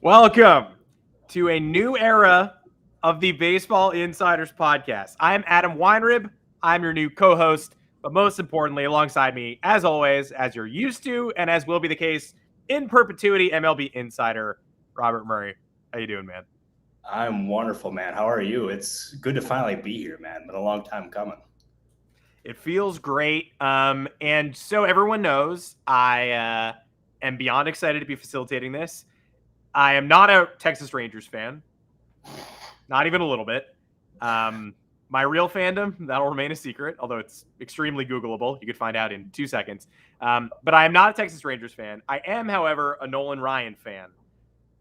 Welcome to a new era of the Baseball Insiders podcast. I am Adam Weinrib. I'm your new co-host, but most importantly, alongside me, as always, as you're used to, and as will be the case in perpetuity, MLB Insider Robert Murray. How you doing, man? I'm wonderful, man. How are you? It's good to finally be here, man. Been a long time coming. It feels great. And so everyone knows, I am beyond excited to be facilitating this. I am not a Texas Rangers fan, not even a little bit. My real fandom, that'll remain a secret, although it's extremely Googleable. You could find out in 2 seconds. But I am not a Texas Rangers fan. I am, however, a Nolan Ryan fan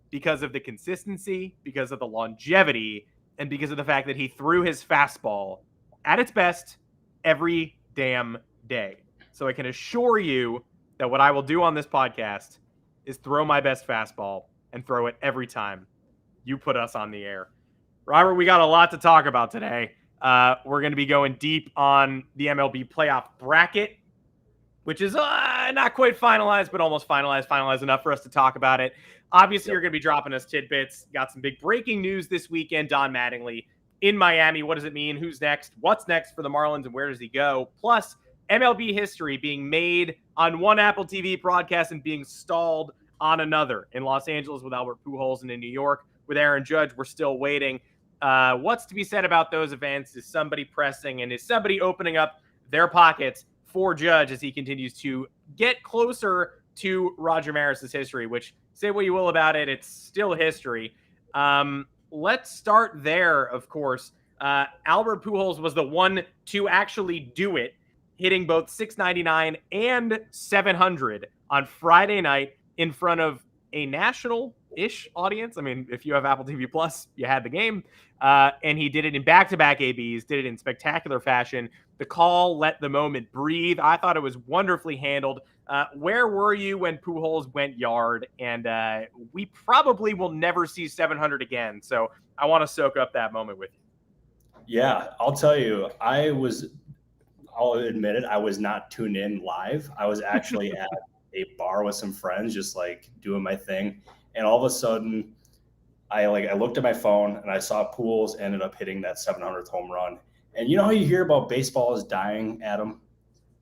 because of the consistency, because of the longevity, and because of the fact that he threw his fastball at its best every damn day. So I can assure you that what I will do on this podcast is throw my best fastball and throw it every time you put us on the air. Robert, we got a lot to talk about today. We're going to be going deep on the MLB playoff bracket, which is not quite finalized, but almost finalized enough for us to talk about it. Obviously, You're going to be dropping us tidbits. Got some big breaking news this weekend. Don Mattingly in Miami. What does it mean? Who's next? What's next for the Marlins, and where does he go? Plus, MLB history being made on one Apple TV broadcast and being stalled on another. In Los Angeles with Albert Pujols, and in New York with Aaron Judge, we're still waiting. What's to be said about those events? Is somebody pressing, and is somebody opening up their pockets for Judge as he continues to get closer to Roger Maris's history, which, say what you will about it, it's still history. Let's start there, of course. Albert Pujols was the one to actually do it, hitting both 699 and 700 on Friday night in front of a national-ish audience. I mean, if you have Apple TV Plus, you had the game. And he did it in back-to-back ABs, did it in spectacular fashion. The call let the moment breathe. I thought it was wonderfully handled. Where were you when Pujols went yard? And we probably will never see 700 again. So I want to soak up that moment with you. Yeah, I'll tell you, I'll admit it, I was not tuned in live. I was actually at a bar with some friends, just like doing my thing. And all of a sudden, I looked at my phone and I saw Pujols ended up hitting that 700th home run. And you know how you hear about baseball is dying, Adam?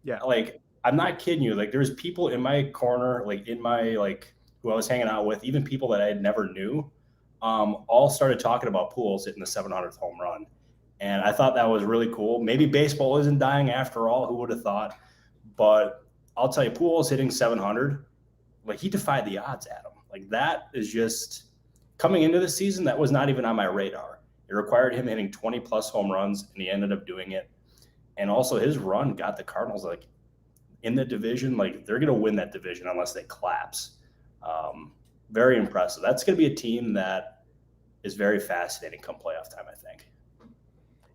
Yeah. Like, I'm not kidding you. Like, there's people in my corner, who I was hanging out with, even people that I never knew, all started talking about Pujols hitting the 700th home run. And I thought that was really cool. Maybe baseball isn't dying after all. Who would have thought? But I'll tell you, Pujols hitting 700, like, he defied the odds, Adam. Like, that is just coming into the season, that was not even on my radar. It required him hitting 20-plus home runs, and he ended up doing it. And also his run got the Cardinals, like, in the division. Like, they're going to win that division unless they collapse. Very impressive. That's going to be a team that is very fascinating come playoff time, I think.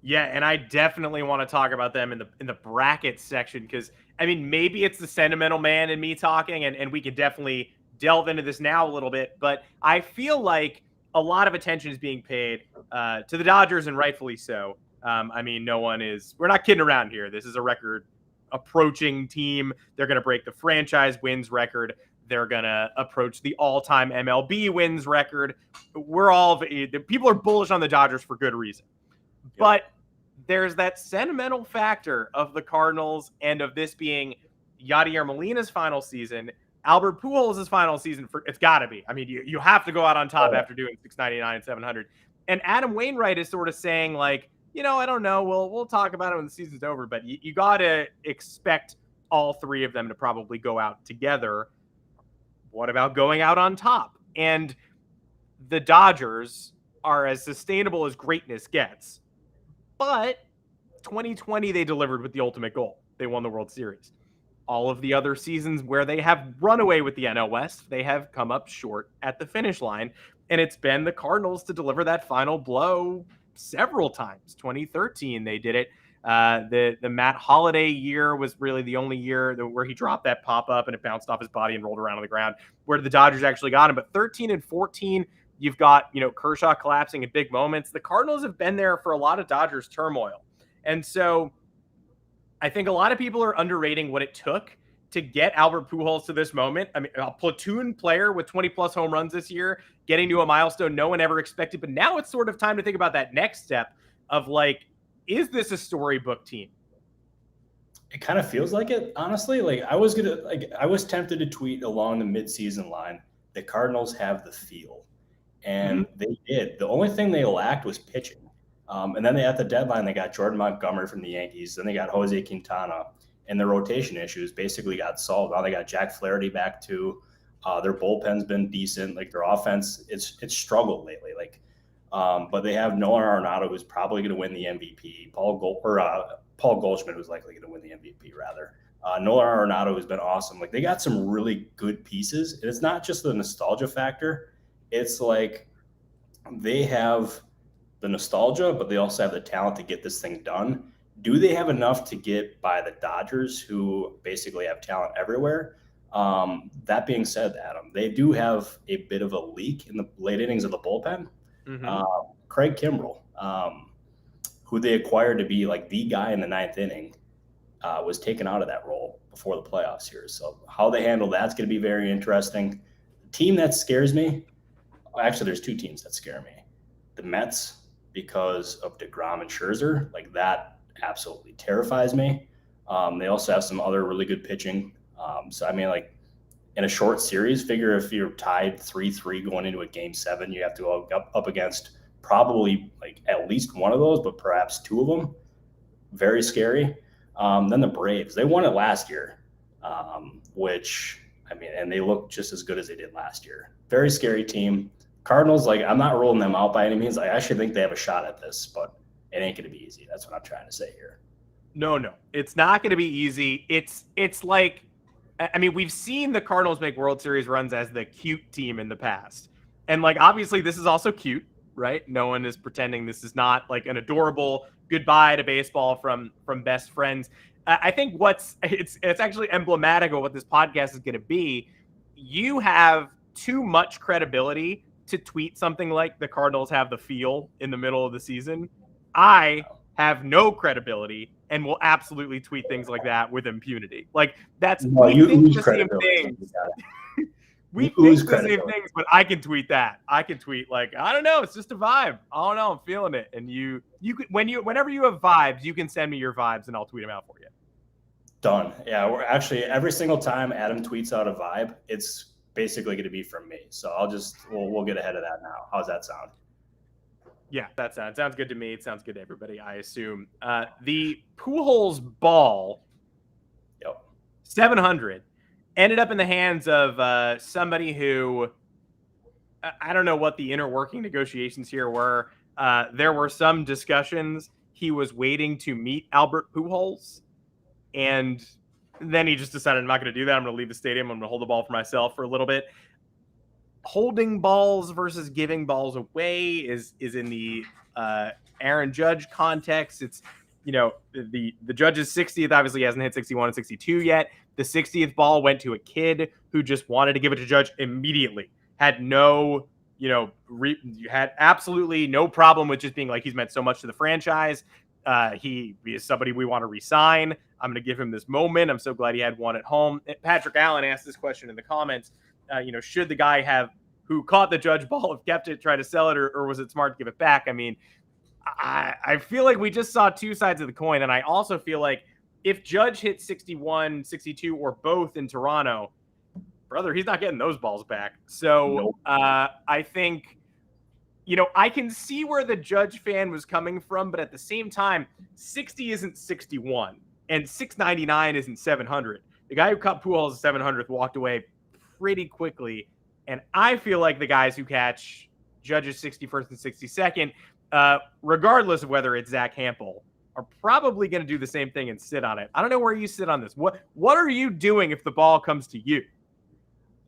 Yeah, and I definitely want to talk about them in the bracket section because, I mean, maybe it's the sentimental man in me talking, and we can definitely delve into this now a little bit, but I feel like a lot of attention is being paid to the Dodgers, and rightfully so. I mean, we're not kidding around here. This is a record approaching team. They're going to break the franchise wins record. They're going to approach the all-time MLB wins record. People are bullish on the Dodgers for good reason. Yep. But there's that sentimental factor of the Cardinals and of this being Yadier Molina's final season, Albert Pujols' final season. It's got to be. I mean, you have to go out on top after doing 699 and 700. And Adam Wainwright is sort of saying, like, I don't know. We'll talk about it when the season's over. But you got to expect all three of them to probably go out together. What about going out on top? And the Dodgers are as sustainable as greatness gets. But 2020, they delivered with the ultimate goal. They won the World Series. All of the other seasons where they have run away with the NL West, they have come up short at the finish line. And it's been the Cardinals to deliver that final blow several times. 2013, they did it. The Matt Holliday year was really the only year where he dropped that pop-up and it bounced off his body and rolled around on the ground, where the Dodgers actually got him. But 13 and 14, you've got, Kershaw collapsing in big moments. The Cardinals have been there for a lot of Dodgers turmoil. And so I think a lot of people are underrating what it took to get Albert Pujols to this moment. I mean, a platoon player with 20 plus home runs this year, getting to a milestone no one ever expected. But now it's sort of time to think about that next step of like, is this a storybook team? It kind of feels like it, honestly. Like I was tempted to tweet along the midseason line, the Cardinals have the feel, and they did. The only thing they lacked was pitching. And then at the deadline, they got Jordan Montgomery from the Yankees. Then they got Jose Quintana, and their rotation issues basically got solved. Now they got Jack Flaherty back too. Their bullpen's been decent. Like their offense, it's struggled lately. Like, but they have Nolan Arenado, who's probably going to win the MVP. Paul Goldschmidt, who's likely going to win the MVP, rather. Nolan Arenado has been awesome. Like they got some really good pieces, and it's not just the nostalgia factor. It's like they have the nostalgia, but they also have the talent to get this thing done. Do they have enough to get by the Dodgers, who basically have talent everywhere? That being said, Adam, they do have a bit of a leak in the late innings of the bullpen. Craig Kimbrell, who they acquired to be like the guy in the ninth inning, was taken out of that role before the playoffs here. So how they handle that's going to be very interesting. The team that scares me, actually, there's two teams that scare me. The Mets, because of DeGrom and Scherzer, like that absolutely terrifies me. They also have some other really good pitching. So, I mean, like in a short series, figure if you're tied 3-3 going into a game 7, you have to go up against probably like at least one of those, but perhaps two of them. Very scary. Then the Braves, they won it last year, which, I mean, and they look just as good as they did last year. Very scary team. Cardinals, like, I'm not ruling them out by any means. I actually think they have a shot at this, but it ain't going to be easy. That's what I'm trying to say here. No, it's not going to be easy. It's like, I mean, we've seen the Cardinals make World Series runs as the cute team in the past. And like, obviously this is also cute, right? No one is pretending this is not like an adorable goodbye to baseball from best friends. I think it's actually emblematic of what this podcast is going to be. You have too much credibility to tweet something like the Cardinals have the feel in the middle of the season. I have no credibility and will absolutely tweet things like that with impunity. Like that's we think the same things. We think the same things, but I can tweet that. I can tweet like, I don't know, it's just a vibe. I don't know, I'm feeling it. And you could, whenever you have vibes, you can send me your vibes and I'll tweet them out for you. Done. Yeah, we're actually every single time Adam tweets out a vibe, it's basically going to be from me. So we'll get ahead of that now. How's that sound? Yeah, that sounds good to me. It sounds good to everybody, I assume. The Pujols ball, 700, ended up in the hands of somebody who, I don't know what the inner working negotiations here were. There were some discussions. He was waiting to meet Albert Pujols, and then he just decided, I'm not going to do that. I'm going to leave the stadium. I'm going to hold the ball for myself for a little bit. Holding balls versus giving balls away is in the Aaron Judge context. It's, the Judge's 60th obviously hasn't hit 61 and 62 yet. The 60th ball went to a kid who just wanted to give it to Judge immediately. Had no, had absolutely no problem with just being like, he's meant so much to the franchise. He is somebody we want to re-sign. I'm going to give him this moment. I'm so glad he had one at home. Patrick Allen asked this question in the comments. Should the guy who caught the Judge ball have kept it, try to sell it, or was it smart to give it back? I mean, I feel like we just saw two sides of the coin. And I also feel like if Judge hit 61, 62, or both in Toronto, brother, he's not getting those balls back. So I think, I can see where the Judge fan was coming from, but at the same time, 60 isn't 61 and 699 isn't 700. The guy who caught Pujols' 700th walked away pretty quickly. And I feel like the guys who catch Judge's 61st and 62nd, regardless of whether it's Zach Hampel, are probably going to do the same thing and sit on it. I don't know where you sit on this. What are you doing if the ball comes to you?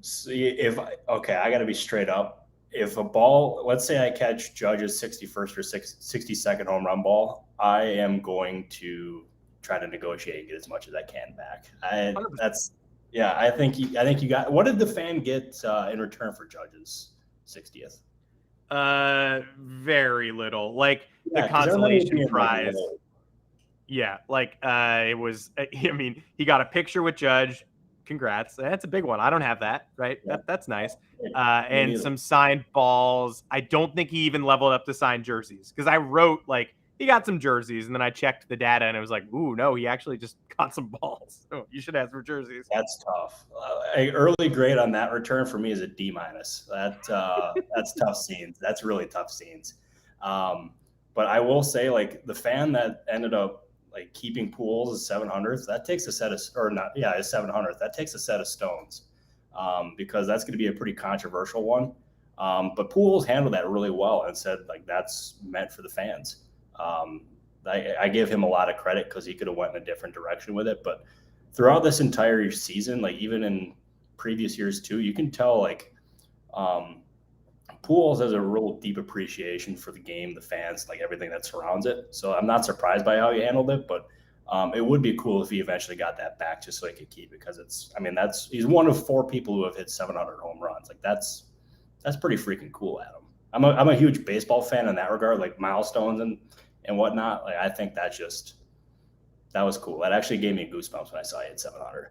See, I got to be straight up. If a ball, let's say I catch Judge's 61st or 62nd home run ball, I am going to try to negotiate and get as much as I can back. I think you got. What did the fan get in return for Judge's 60th? Very little. Like the consolation prize. Yeah, like it was. I mean, he got a picture with Judge, Congrats. That's a big one. I don't have that, right? Yeah. That's nice. Me And neither. some signed balls. I don't think he even leveled up to signed jerseys because I wrote like he got some jerseys and then I checked the data and it was like, ooh, no, he actually just got some balls. So you should have some jerseys. That's tough. Early grade on that return for me is a D-. That's tough scenes. That's really tough scenes. But I will say, like, the fan that ended up like keeping Pujols as 700th, that takes a set of, or not, yeah, as 700th, that takes a set of stones, because that's going to be a pretty controversial one. But Pujols handled that really well and said, like, that's meant for the fans. I give him a lot of credit because he could have went in a different direction with it. But throughout this entire season, like even in previous years too, you can tell like Pujols has a real deep appreciation for the game, the fans, like everything that surrounds it. So I'm not surprised by how he handled it, but it would be cool if he eventually got that back just so he could keep it, because he's one of 4 people who have hit 700 home runs. Like that's pretty freaking cool, Adam. I'm a huge baseball fan in that regard, like milestones and whatnot. Like I think that was cool. That actually gave me goosebumps when I saw he hit 700.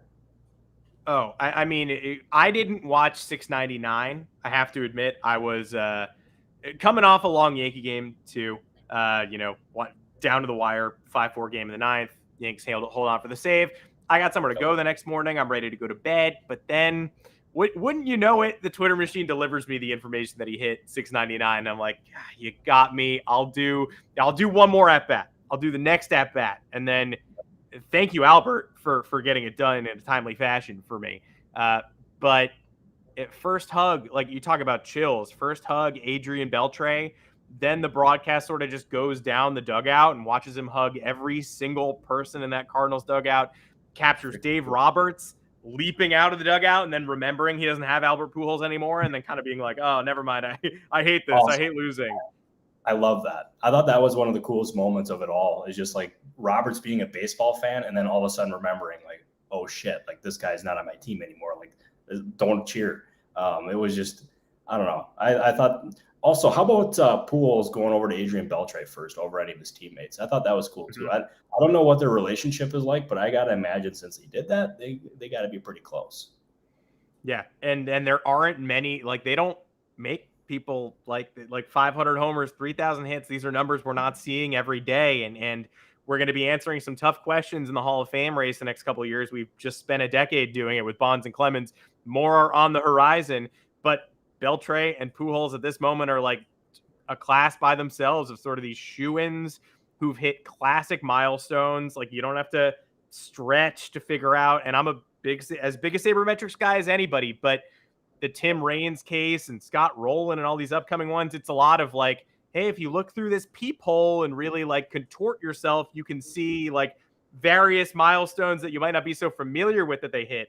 Oh, I mean, I didn't watch 699. I have to admit, I was coming off a long Yankee game too. Down to the wire, 5-4 game in the 9th. Yanks hold on for the save. I got somewhere to go the next morning. I'm ready to go to bed. But then, wouldn't you know it, the Twitter machine delivers me the information that he hit 699. I'm like, you got me. I'll do one more at bat. I'll do the next at bat, and then thank you, Albert, for getting it done in a timely fashion for me. But at first hug, like you talk about chills, first hug, Adrian Beltre. Then the broadcast sort of just goes down the dugout and watches him hug every single person in that Cardinals dugout, captures Dave Roberts leaping out of the dugout and then remembering he doesn't have Albert Pujols anymore and then kind of being like, oh, never mind. I hate this. Awesome. I hate losing. I love that. I thought that was one of the coolest moments of it all, is just like Roberts being a baseball fan and then all of a sudden remembering like, oh shit, like this guy's not on my team anymore. Like, don't cheer. It was just, I don't know. I thought also, how about Pujols going over to Adrian Beltre first over any of his teammates? I thought that was cool too. Mm-hmm. I don't know what their relationship is like, but I got to imagine since he did that, they got to be pretty close. Yeah. And there aren't many, like they don't make people like 500 homers, 3,000 hits. These are numbers we're not seeing every day. And we're going to be answering some tough questions in the Hall of Fame race the next couple of years. We've just spent a decade doing it with Bonds and Clemens. More are on the horizon, but Beltre and Pujols at this moment are like a class by themselves of sort of these shoo-ins who've hit classic milestones. Like you don't have to stretch to figure out. And I'm as big a sabermetrics guy as anybody, but the Tim Raines case and Scott Rowland and all these upcoming ones, it's a lot of like, hey, if you look through this peephole and really like contort yourself, you can see like various milestones that you might not be so familiar with that they hit.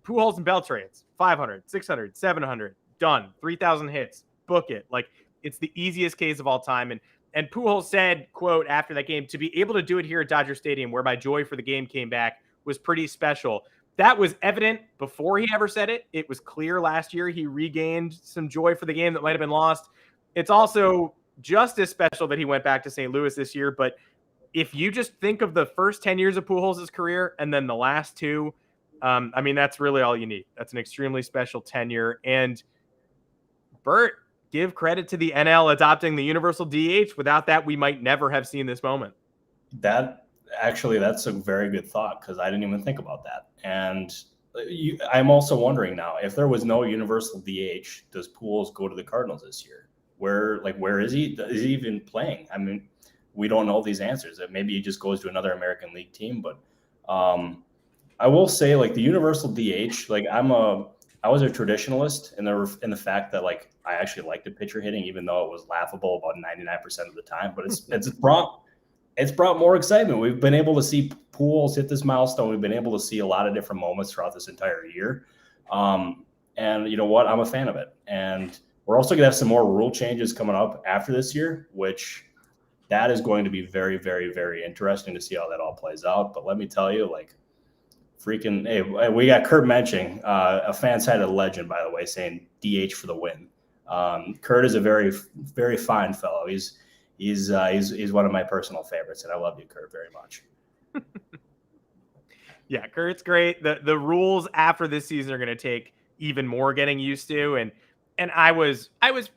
Pujols and Beltre, it's 500, 600, 700, done, 3,000 hits, book it. Like it's the easiest case of all time. And Pujols said, quote, after that game, to be able to do it here at Dodger Stadium where my joy for the game came back was pretty special. That was evident before he ever said it. It was clear last year he regained some joy for the game that might have been lost. It's also just as special that he went back to St. Louis this year. But if you just think of the first 10 years of Pujols' career and then the last 2, I mean, that's really all you need. That's an extremely special tenure. And Bert, give credit to the NL adopting the universal DH. Without that, we might never have seen this moment. That's a very good thought, because I didn't even think about that. And I'm also wondering now, if there was no universal DH, does Pujols go to the Cardinals this year? Where is he? Is he even playing? I mean, we don't know these answers. Maybe he just goes to another American League team. But I will say, like the universal DH, like I was a traditionalist in the fact that like I actually liked the pitcher hitting, even though it was laughable about 99% of the time. But it's brought more excitement. We've been able to see Pujols hit this milestone. We've been able to see a lot of different moments throughout this entire year. And you know what? I'm a fan of it. And we're also going to have some more rule changes coming up after this year, which that is going to be very, very, very interesting to see how that all plays out. But let me tell you, like, hey, we got Kurt Menching, a Fansided legend, by the way, saying DH for the win. Kurt is a very, very fine fellow. He's one of my personal favorites, and I love you, Kurt, very much. Yeah, Kurt's great. The rules after this season are going to take even more getting used to, and I was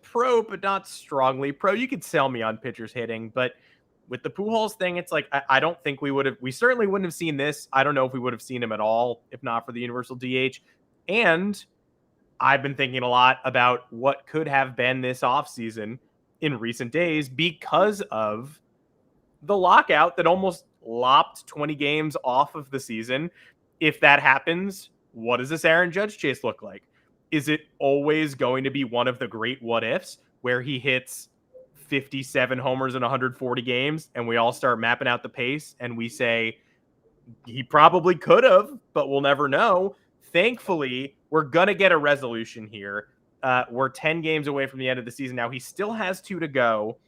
pro, but not strongly pro. You could sell me on pitchers hitting, but with the Pujols thing, it's like I don't think we certainly wouldn't have seen this. I don't know if we would have seen him at all if not for the universal DH. And I've been thinking a lot about what could have been this offseason in recent days because of the lockout that almost lopped 20 games off of the season. If that happens, what does this Aaron Judge chase look like? Is it always going to be one of the great what ifs where he hits 57 homers in 140 games and we all start mapping out the pace and we say he probably could have, but we'll never know? Thankfully, we're going to get a resolution here. We're 10 games away from the end of the season now. He still has 2 to go.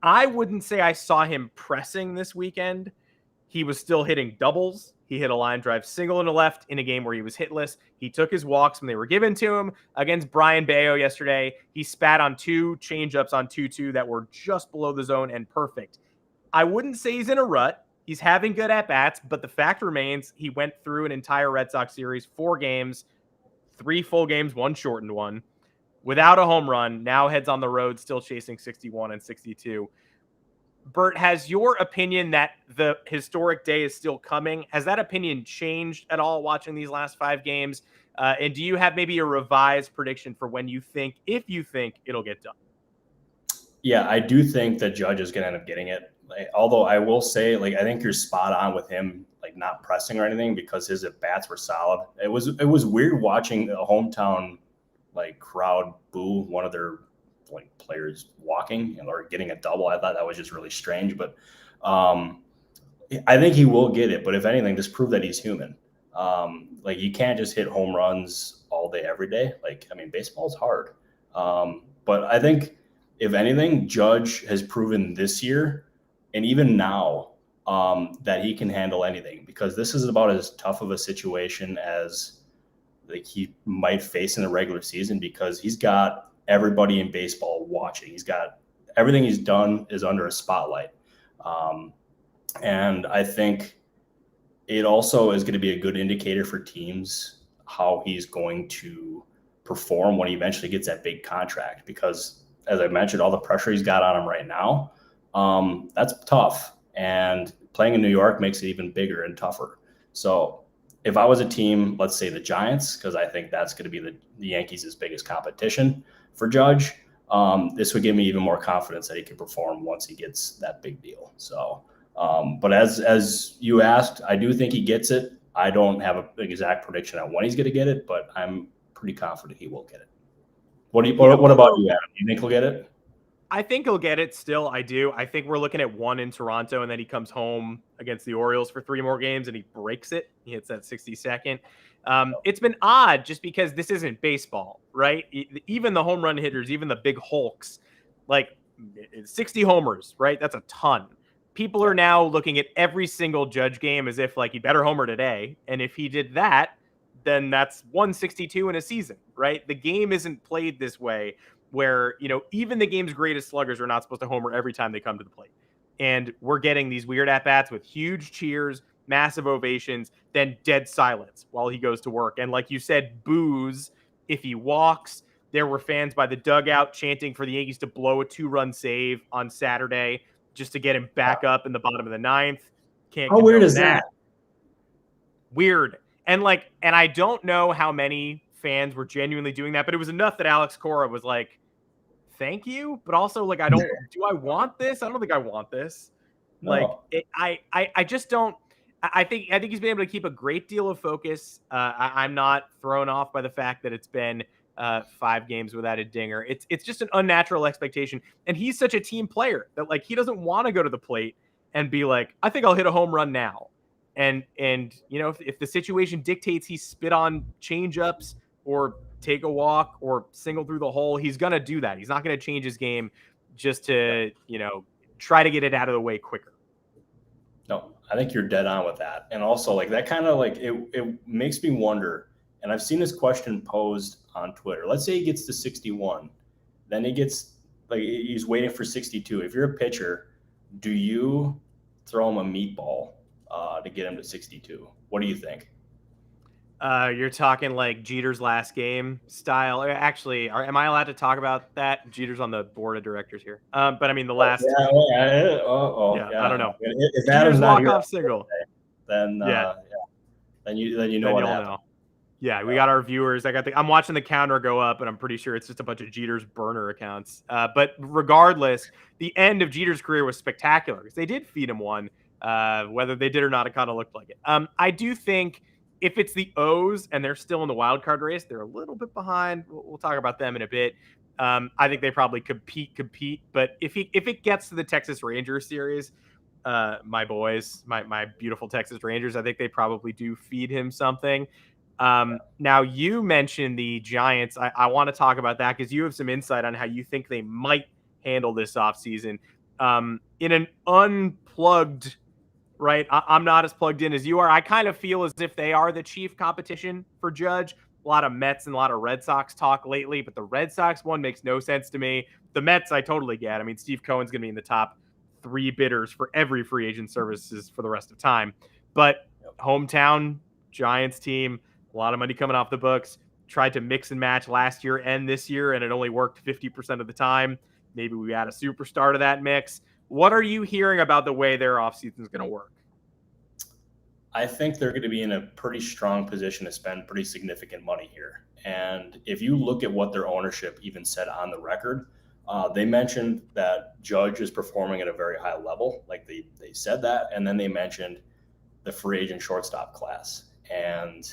I wouldn't say I saw him pressing this weekend. He was still hitting doubles. He hit a line drive single and a left in a game where he was hitless. He took his walks when they were given to him. Against Brian Bayo yesterday, he spat on 2 changeups on 2-2 that were just below the zone and perfect. I wouldn't say he's in a rut. He's having good at-bats, but the fact remains he went through an entire Red Sox series, 4 games, 3 full games, 1 shortened one, without a home run, now heads on the road, still chasing 61 and 62. Bert, has your opinion that the historic day is still coming, has that opinion changed at all watching these last 5 games? And do you have maybe a revised prediction for when you think, if you think it'll get done? Yeah, I do think that Judge is going to end up getting it. Although I will say, I think you're spot on with him, not pressing or anything because his at-bats were solid. It was weird watching a hometown crowd boo one of their players walking or getting a double. I thought that was just really strange, but I think he will get it. But if anything, just prove that he's human. You can't just hit home runs all day, every day. Baseball's hard. But I think if anything, Judge has proven this year and even now that he can handle anything because this is about as tough of a situation as he might face in the regular season because he's got everybody in baseball watching. He's got everything he's done is under a spotlight. And I think it also is going to be a good indicator for teams how he's going to perform when he eventually gets that big contract because, as I mentioned, all the pressure he's got on him right now, that's tough. And playing in New York makes it even bigger and tougher. So if I was a team, let's say the Giants, because I think that's going to be the Yankees' biggest competition for Judge, this would give me even more confidence that he can perform once he gets that big deal. So, but as you asked, I do think he gets it. I don't have an exact prediction on when he's going to get it, but I'm pretty confident he will get it. What about you, Adam? Do you think he'll get it? I think he'll get it still. I do. I think we're looking at 1 in Toronto, and then he comes home against the Orioles for 3 more games, and he breaks it. He hits that 62nd. It's been odd just because this isn't baseball, right? Even the home run hitters, even the big hulks, 60 homers, right? That's a ton. People are now looking at every single Judge game as if he better homer today. And if he did that, then that's 162 in a season, right? The game isn't played this way where, even the game's greatest sluggers are not supposed to homer every time they come to the plate. And we're getting these weird at-bats with huge cheers, massive ovations, then dead silence while he goes to work. And like you said, boos if he walks. There were fans by the dugout chanting for the Yankees to blow a 2-run save on Saturday just to get him back up in the bottom of the 9th. How weird is that? Weird. And I don't know how many fans were genuinely doing that, but it was enough that Alex Cora was like, thank you. But also do I want this? I don't think I want this. No. I just don't. I think he's been able to keep a great deal of focus. I'm not thrown off by the fact that it's been 5 games without a dinger. It's just an unnatural expectation. And he's such a team player that he doesn't want to go to the plate and be like, I think I'll hit a home run now. And if the situation dictates he spit on changeups or take a walk or single through the hole, he's going to do that. He's not going to change his game just to, try to get it out of the way quicker. No, I think you're dead on with that. And also that kind of it makes me wonder, and I've seen this question posed on Twitter. Let's say he gets to 61, then he gets he's waiting for 62. If you're a pitcher, do you throw him a meatball to get him to 62. What do you think? You're talking like Jeter's last game style. Actually, am I allowed to talk about that? Jeter's on the board of directors here. But I mean the last. Yeah, I don't know. If Jeter's Adam's not here, walk-off single. then then you know what happened. Yeah, we got our viewers. I'm watching the counter go up, and I'm pretty sure it's just a bunch of Jeter's burner accounts. But regardless, the end of Jeter's career was spectacular because they did feed him one. Whether they did or not, it kind of looked like it. I do think if it's the O's and they're still in the wild card race, they're a little bit behind. We'll talk about them in a bit. I think they probably compete. But if it gets to the Texas Rangers series, my boys, my beautiful Texas Rangers, I think they probably do feed him something. Now you mentioned the Giants. I want to talk about that because you have some insight on how you think they might handle this offseason. In an unplugged, right? I'm not as plugged in as you are. I kind of feel as if they are the chief competition for Judge. A lot of Mets and a lot of Red Sox talk lately, but the Red Sox one makes no sense to me. The Mets, I totally get. I mean, Steve Cohen's going to be in the top 3 bidders for every free agent services for the rest of time. But hometown Giants team, a lot of money coming off the books. Tried to mix and match last year and this year, and it only worked 50% of the time. Maybe we add a superstar to that mix. What are you hearing about the way their offseason is going to work? I think they're going to be in a pretty strong position to spend pretty significant money here. And if you look at what their ownership even said on the record, they mentioned that Judge is performing at a very high level. Like they said that. And then they mentioned the free agent shortstop class. And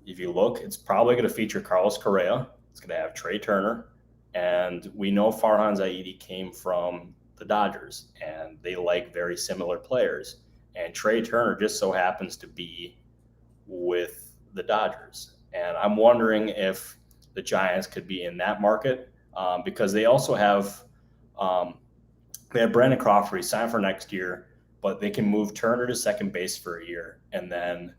if you look, it's probably going to feature Carlos Correa. It's going to have Trey Turner. And we know Farhan Zaidi came from the Dodgers, and they like very similar players. And Trey Turner just so happens to be with the Dodgers. And I'm wondering if the Giants could be in that market because they also have they have Brandon Crawford. He signed for next year, but they can move Turner to second base for a year and then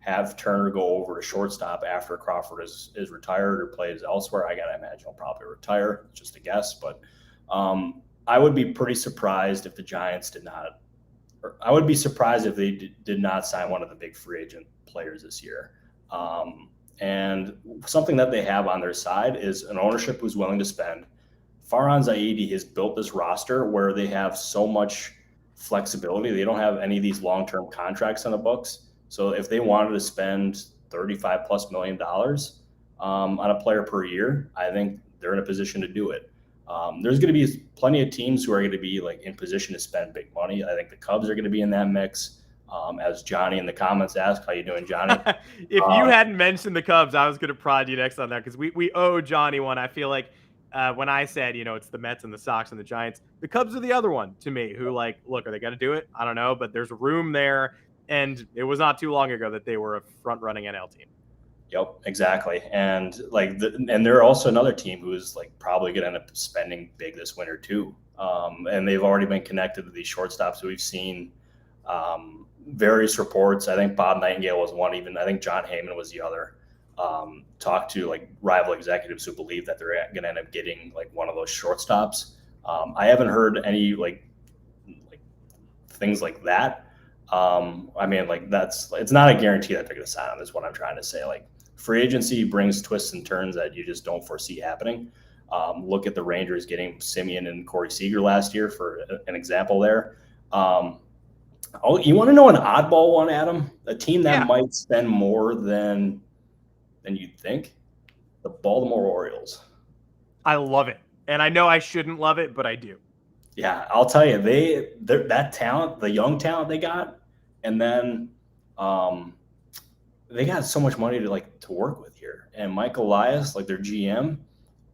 have Turner go over to shortstop after Crawford is retired or plays elsewhere. I got to imagine he'll probably retire. It's just a guess. But I would be pretty surprised if the Giants did not. I would be surprised if they did not sign one of the big free agent players this year. And something that they have on their side is an ownership who's willing to spend. Farhan Zaidi has built this roster where they have so much flexibility. They don't have any of these long-term contracts on the books. So if they wanted to spend $35+ million on a player per year, I think they're in a position to do it. There's going to be plenty of teams who are going to be like in position to spend big money. I think the Cubs are going to be in that mix. As Johnny in the comments asked, how you doing, Johnny? If you hadn't mentioned the Cubs, I was going to prod you next on that because we owe Johnny one. I feel like when I said, it's the Mets and the Sox and the Giants, the Cubs are the other one to me who look, are they going to do it? I don't know, but there's room there. And it was not too long ago that they were a front-running NL team. Yep, exactly. And and they're also another team who's probably going to end up spending big this winter too. And they've already been connected to these shortstops. We've seen various reports. I think Bob Nightingale was one. Even I think John Heyman was the other. Talked to rival executives who believe that they're going to end up getting one of those shortstops. I haven't heard any things like that. It's not a guarantee that they're going to sign him, is what I'm trying to say. Free agency brings twists and turns that you just don't foresee happening. Look at the Rangers getting Semien and Corey Seager last year for an example there. You want to know an oddball one, Adam? A team that might spend more than you'd think? The Baltimore Orioles. I love it. And I know I shouldn't love it, but I do. Yeah, I'll tell you, that talent, the young talent they got, and then they got so much money to work with here. And Mike Elias, their GM,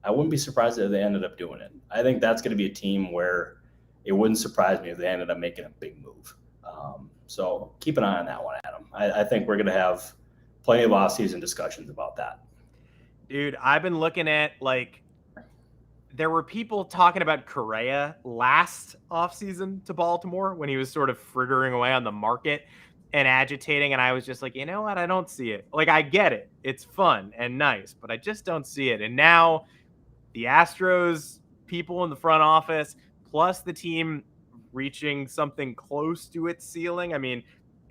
I wouldn't be surprised if they ended up doing it. I think that's going to be a team where it wouldn't surprise me if they ended up making a big move. So keep an eye on that one, Adam. I think we're going to have plenty of off-season discussions about that. Dude, I've been looking at there were people talking about Correa last offseason to Baltimore when he was sort of frittering away on the market and agitating. And I was just like, you know what? I don't see it. I get it. It's fun and nice, but I just don't see it. And now the Astros people in the front office, plus the team reaching something close to its ceiling. I mean,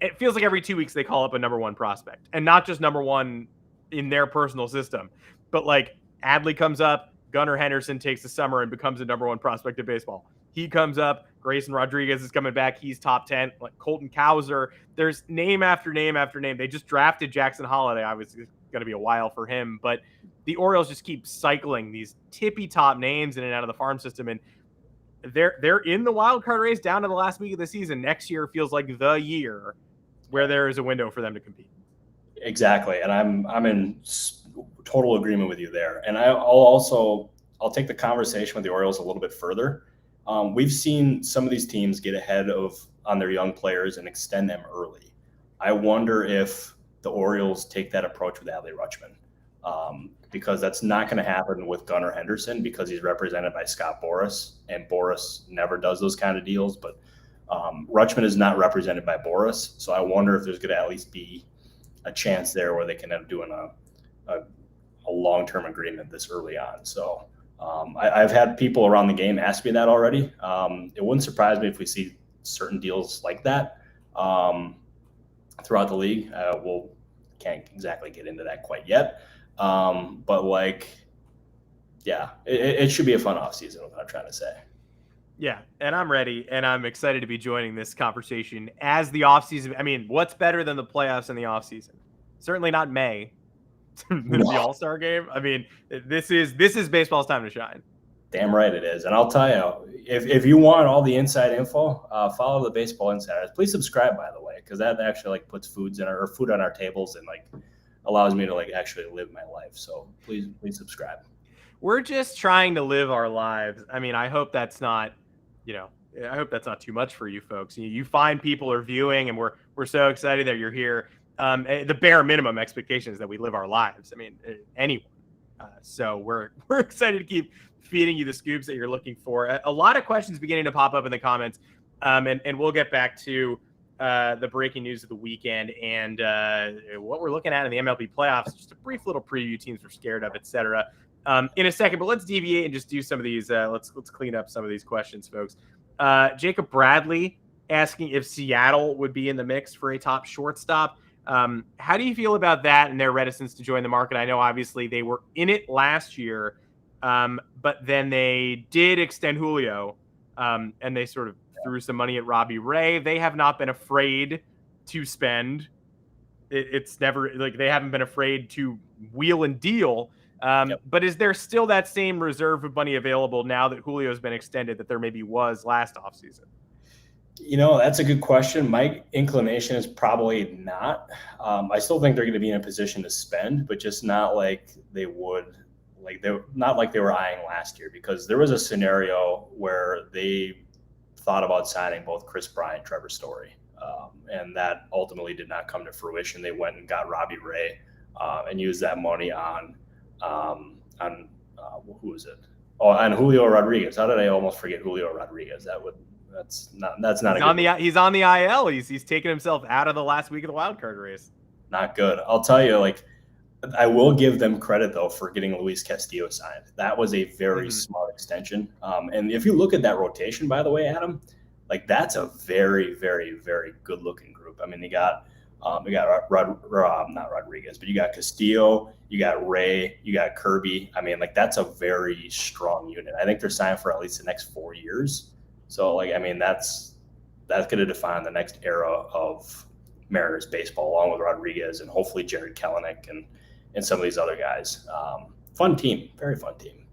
it feels like every 2 weeks they call up a number one prospect, and not just number one in their personal system, but like Adley comes up, Gunnar Henderson takes the summer and becomes a number one prospect of baseball. He comes up, Grayson Rodriguez is coming back, he's top 10. Like Colton Cowser, there's name after name after name. They just drafted Jackson Holiday. Obviously, it's going to be a while for him, but the Orioles just keep cycling these tippy top names in and out of the farm system, and they're in the wild card race down to the last week of the season. Next year feels like the year where there is a window for them to compete. Exactly, and I'm in total agreement with you there. And I'll take the conversation with the Orioles a little bit further. We've seen some of these teams get ahead on their young players and extend them early. I wonder if the Orioles take that approach with Adley Rutschman, because that's not going to happen with Gunnar Henderson because he's represented by Scott Boras, and Boras never does those kind of deals. But Rutschman is not represented by Boras, so I wonder if there's going to at least be a chance there where they can end up doing a long-term agreement this early on. So I've had people around the game ask me that already. It wouldn't surprise me if we see certain deals like that throughout the league. Can't exactly get into that quite yet. But like, yeah, it should be a fun offseason, what I'm trying to say. Yeah, and I'm ready, and I'm excited to be joining this conversation as the offseason. I mean, what's better than the playoffs in the offseason? Certainly not May, the All-Star game. I mean, this is baseball's time to shine. Damn right it is. And I'll tell you, if you want all the inside info, follow the Baseball Insiders. Please subscribe, by the way, because that actually like puts food on our tables and like allows me to like actually live my life. So please subscribe. We're just trying to live our lives. I mean, I hope that's not, I hope that's not too much for you folks. You find people are viewing, and we're so excited that you're here. The bare minimum expectation is that we live our lives. I mean, anyone. So we're excited to keep feeding you the scoops that you're looking for. A lot of questions beginning to pop up in the comments, and we'll get back to the breaking news of the weekend and what we're looking at in the MLB playoffs. Just a brief little preview, teams we're scared of, etc. In a second, but let's deviate and just do some of these. Let's clean up some of these questions, folks. Jacob Bradley asking if Seattle would be in the mix for a top shortstop. How do you feel about that and their reticence to join the market? I know obviously they were in it last year, but then they did extend Julio, and they sort of threw some money at Robbie Ray. They have not been afraid to spend. It's never like they haven't been afraid to wheel and deal. But is there still that same reserve of money available now that Julio's been extended that there maybe was last offseason? That's a good question. My inclination is probably not. I still think they're going to be in a position to spend, but just not like they would, not like they were eyeing last year, because there was a scenario where they thought about signing both Chris Bryant and Trevor Story, and that ultimately did not come to fruition. They went and got Robbie Ray and used that money on who was it? Oh, on Julio Rodriguez. How did I almost forget Julio Rodriguez? That's not. He's on the IL. He's taken himself out of the last week of the wild card race. Not good. I'll tell you, I will give them credit though for getting Luis Castillo signed. That was a very smart extension. And if you look at that rotation, by the way, Adam, that's a very, very, very good looking group. I mean, you got not Rodriguez, but you got Castillo, you got Ray, you got Kirby. I mean, that's a very strong unit. I think they're signed for at least the next 4 years. So, that's going to define the next era of Mariners baseball, along with Rodriguez and hopefully Jared Kelenic and some of these other guys. Fun team, very fun team.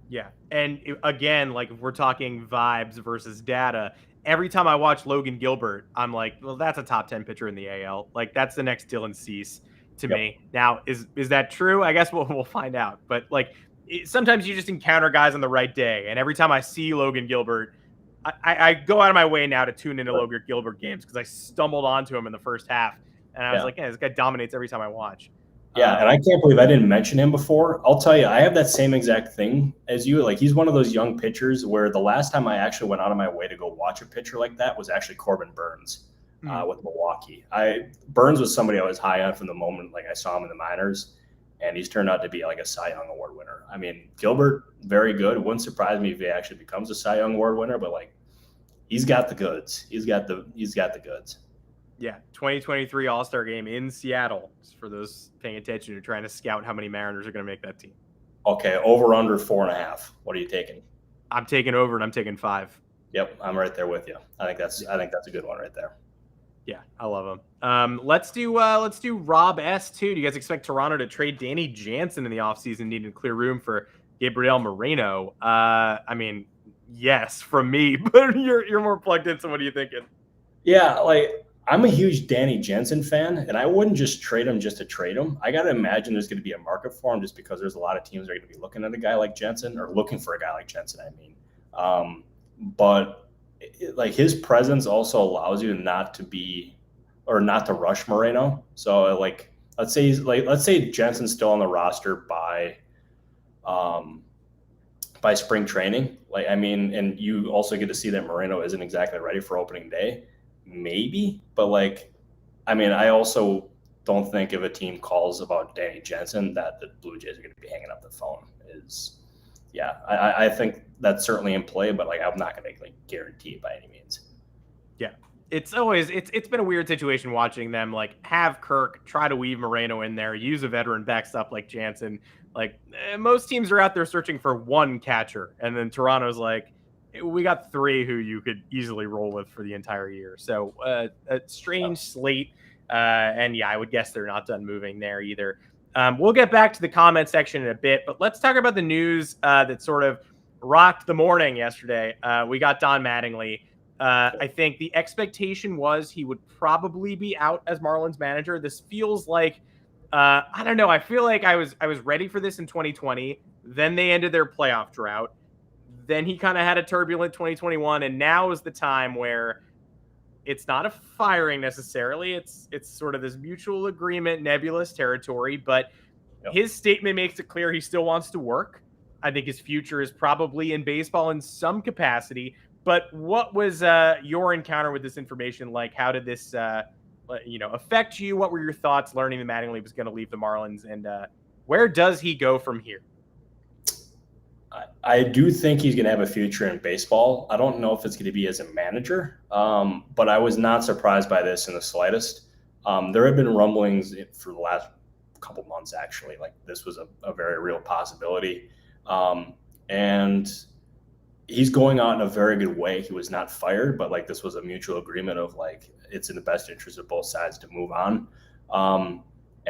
Yeah, and again, if we're talking vibes versus data, every time I watch Logan Gilbert, I'm like, well, that's a top 10 pitcher in the AL. That's the next Dylan Cease to me. Now, is that true? I guess we'll find out. But sometimes you just encounter guys on the right day, and every time I see Logan Gilbert, I go out of my way now to tune into Logan Gilbert games because I stumbled onto him in the first half, and I was like, yeah, this guy dominates every time I watch. Yeah, and I can't believe I didn't mention him before. I'll tell you, I have that same exact thing as you. He's one of those young pitchers where the last time I actually went out of my way to go watch a pitcher like that was actually Corbin Burns with Milwaukee. Burns was somebody I was high on from the moment I saw him in the minors, and he's turned out to be a Cy Young Award winner. I mean, Gilbert, very good. It wouldn't surprise me if he actually becomes a Cy Young Award winner, but he's got the goods. He's got the goods. Yeah, 2023 All-Star Game in Seattle. Just for those paying attention who are trying to scout how many Mariners are going to make that team. Okay, over under 4.5. What are you taking? I'm taking over, and I'm taking 5. Yep, I'm right there with you. I think that's a good one right there. Yeah, I love him. Let's do Rob S too. Do you guys expect Toronto to trade Danny Jansen in the offseason, needing to clear room for Gabriel Moreno? I mean, yes, from me, but you're more plugged in. So what are you thinking? Yeah, like I'm a huge Danny Jansen fan, and I wouldn't just trade him just to trade him. I got to imagine there's going to be a market for him, just because there's a lot of teams that are going to be looking at a guy like Jansen, or looking for a guy like Jansen. I mean, but like his presence also allows you not to rush Moreno. So like let's say Jensen's still on the roster by spring training. Like I mean, and you also get to see that Moreno isn't exactly ready for opening day, maybe. But like, I mean, I also don't think if a team calls about Danny Jansen that the Blue Jays are going to be hanging up the phone. I think that's certainly in play, but like I'm not going to like guarantee it by any means. Yeah, it's been a weird situation watching them like have Kirk try to weave Moreno in there, use a veteran backstop like Jansen. Like most teams are out there searching for one catcher, and then Toronto's like, we got 3 who you could easily roll with for the entire year. So a strange slate, and yeah, I would guess they're not done moving there either. We'll get back to the comment section in a bit, but let's talk about the news that sort of rocked the morning yesterday. We got Don Mattingly. I think the expectation was he would probably be out as Marlins manager. This feels like, I don't know. I feel like I was ready for this in 2020. Then they ended their playoff drought. Then he kind of had a turbulent 2021, and now is the time where it's not a firing necessarily. It's sort of this mutual agreement, nebulous territory. But his statement makes it clear he still wants to work. I think his future is probably in baseball in some capacity. But what was your encounter with this information like? How did this affect you? What were your thoughts learning that Mattingly was going to leave the Marlins, and where does he go from here? I do think he's going to have a future in baseball. I don't know if it's going to be as a manager, but I was not surprised by this in the slightest. There have been rumblings for the last couple months, actually, like this was a very real possibility. And he's going out in a very good way. He was not fired, but like this was a mutual agreement of like it's in the best interest of both sides to move on.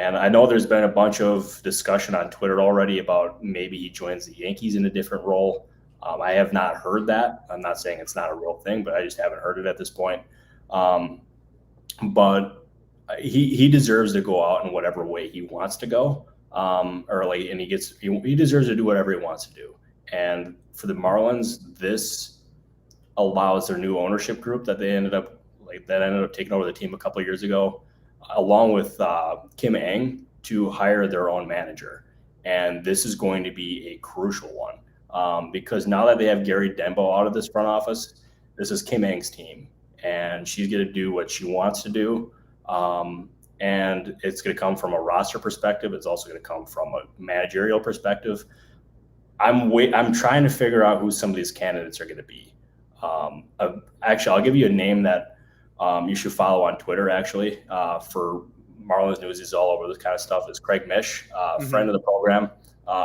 And I know there's been a bunch of discussion on Twitter already about maybe he joins the Yankees in a different role. I have not heard that. I'm not saying it's not a real thing, but I just haven't heard it at this point. But he deserves to go out in whatever way he wants to go. He deserves to do whatever he wants to do. And for the Marlins, this allows their new ownership group that ended up taking over the team a couple of years ago, along with Kim Ng, to hire their own manager. And this is going to be a crucial one because now that they have Gary Denbo out of this front office, this is Kim Ng's team, and she's going to do what she wants to do. And it's going to come from a roster perspective. It's also going to come from a managerial perspective. I'm trying to figure out who some of these candidates are going to be. Actually, I'll give you a name that you should follow on Twitter, actually, for Marlins news. He's all over this kind of stuff. Is Craig Mish, friend of the program.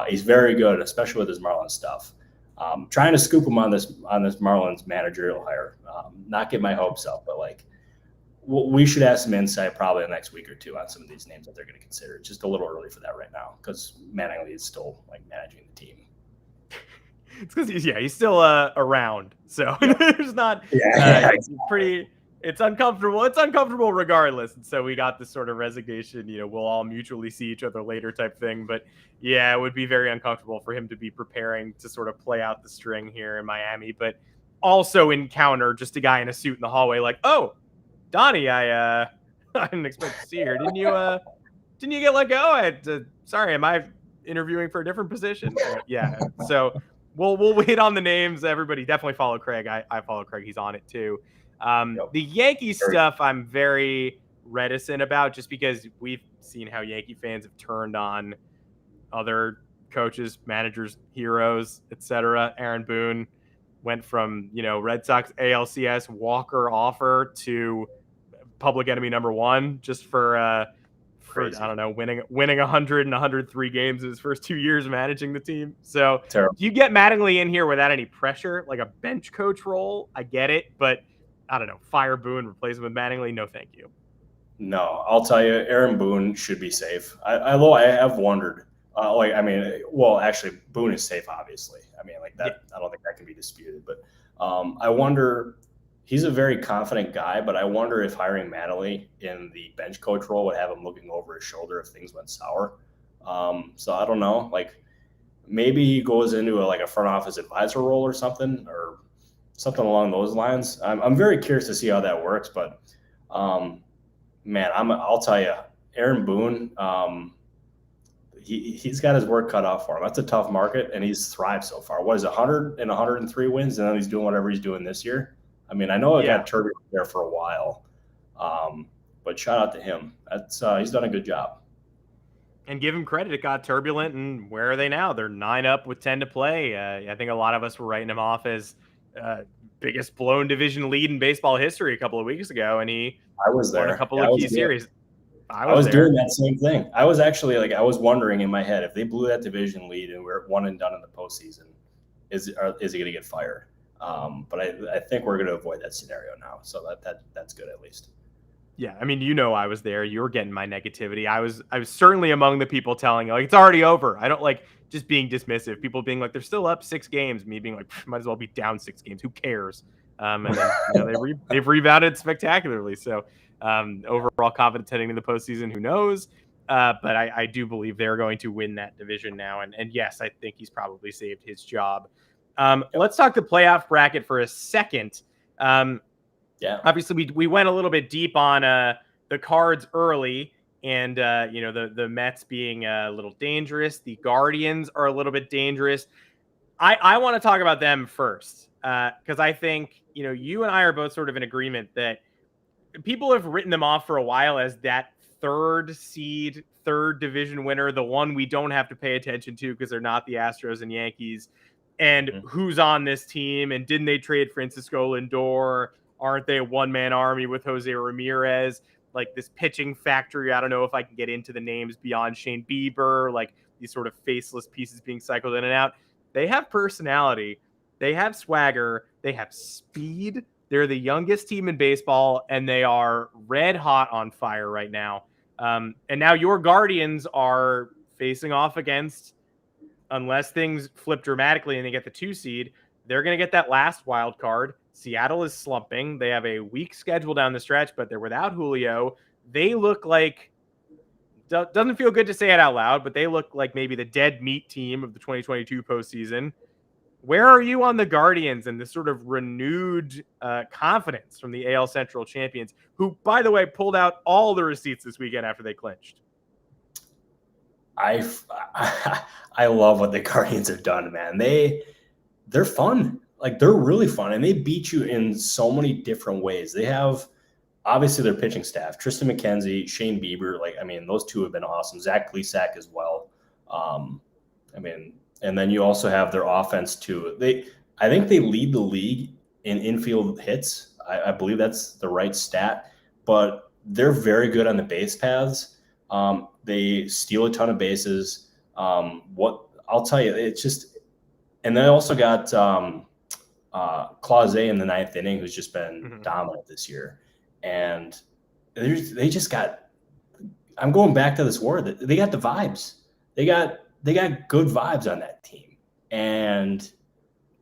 He's very good, especially with his Marlins stuff. Trying to scoop him on this Marlins managerial hire. Not get my hopes up, but like we should have some insight probably in the next week or two on some of these names that they're going to consider. It's just a little early for that right now because Mattingly is still like managing the team. It's because he's still around, so there's not. It's uncomfortable. It's uncomfortable regardless. And so we got this sort of resignation. We'll all mutually see each other later type thing. But yeah, it would be very uncomfortable for him to be preparing to sort of play out the string here in Miami, but also encounter just a guy in a suit in the hallway, like, "Oh, Donnie, I didn't expect to see you here. Didn't you get let go? Sorry, am I interviewing for a different position?" Yeah. So we'll wait on the names. Everybody definitely follow Craig. I follow Craig. He's on it too. The Yankees stuff I'm very reticent about just because we've seen how Yankee fans have turned on other coaches, managers, heroes, etc. Aaron Boone went from, Red Sox ALCS Walker offer to public enemy number one, just for I don't know, winning 100 and 103 games in his first 2 years managing the team. So Terrible. do you get Mattingly in here without any pressure, like a bench coach role? I get it, but I don't know, fire Boone, replace him with Mattingly? No, thank you. No, I'll tell you, Aaron Boone should be safe. Although I have wondered, actually, Boone is safe, obviously. I mean, like that, yeah. I don't think that can be disputed. But I wonder, he's a very confident guy, but I wonder if hiring Mattingly in the bench coach role would have him looking over his shoulder if things went sour. So I don't know, like maybe he goes into a front office advisor role or something along those lines. I'm very curious to see how that works, but man, I'll tell you, Aaron Boone, he's got his work cut out for him. That's a tough market, and he's thrived so far. What is it, 100 and 103 wins, and then he's doing whatever he's doing this year? I mean, I know it got turbulent there for a while, but shout out to him. He's done a good job. And give him credit, it got turbulent, and where are they now? They're 9 up with 10 to play. I think a lot of us were writing him off as biggest blown division lead in baseball history a couple of weeks ago, and I was there. Won a couple of key series. I was doing that same thing. I was actually I was wondering in my head, if they blew that division lead and we're one and done in the postseason, is he going to get fired? But I think we're going to avoid that scenario now. So that's good at least. Yeah, I mean, I was there. You were getting my negativity. I was certainly among the people telling you, it's already over. I don't like just being dismissive. People being like, they're still up 6 games. Me being like, might as well be down 6 games. Who cares? And then they've rebounded spectacularly. So overall confidence heading into the postseason, who knows? But I do believe they're going to win that division now. And yes, I think he's probably saved his job. Let's talk the playoff bracket for a second. Obviously, we went a little bit deep on the Cards early, and the Mets being a little dangerous. The Guardians are a little bit dangerous. I want to talk about them first because I think you and I are both sort of in agreement that people have written them off for a while as that 3rd seed, 3rd division winner, the one we don't have to pay attention to because they're not the Astros and Yankees. And who's on this team? And didn't they trade Francisco Lindor? Aren't they a one-man army with Jose Ramirez? Like this pitching factory. I don't know if I can get into the names beyond Shane Bieber, like these sort of faceless pieces being cycled in and out. They have personality. They have swagger. They have speed. They're the youngest team in baseball, and they are red hot on fire right now. And now your Guardians are facing off against, unless things flip dramatically and they get the 2 seed, they're going to get that last wild card. Seattle is slumping. They have a weak schedule down the stretch, but they're without Julio. They look like, doesn't feel good to say it out loud, but they look like maybe the dead meat team of the 2022 postseason. Where are you on the Guardians and this sort of renewed confidence from the AL Central champions, who, by the way, pulled out all the receipts this weekend after they clinched? I love what the Guardians have done, man. They're fun. Like, they're really fun, and they beat you in so many different ways. They have, obviously, their pitching staff, Tristan McKenzie, Shane Bieber. Those two have been awesome. Zach Plesac as well. And then you also have their offense, too. I think they lead the league in infield hits. I believe that's the right stat. But they're very good on the base paths. They steal a ton of bases. I'll tell you, it's just – and they also got Clase in the 9th inning, who's just been dominant this year. And they just got – I'm going back to this word. They got the vibes. They got good vibes on that team. And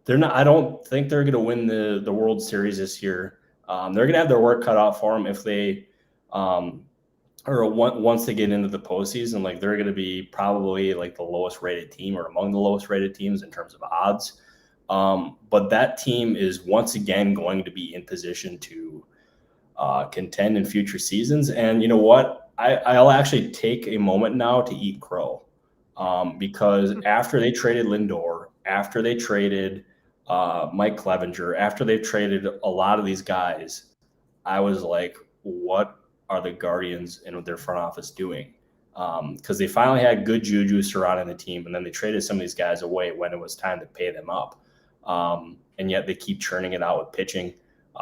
they're not – I don't think they're going to win the World Series this year. They're going to have their work cut out for them if they once they get into the postseason. Like, they're going to be probably like the lowest rated team or among the lowest rated teams in terms of odds. But that team is once again going to be in position to contend in future seasons. And you know what? I'll actually take a moment now to eat crow because after they traded Lindor, after they traded Mike Clevenger, after they traded a lot of these guys, I was like, what are the Guardians and their front office doing? Because they finally had good juju surrounding the team, and then they traded some of these guys away when it was time to pay them up. And yet they keep churning it out with pitching.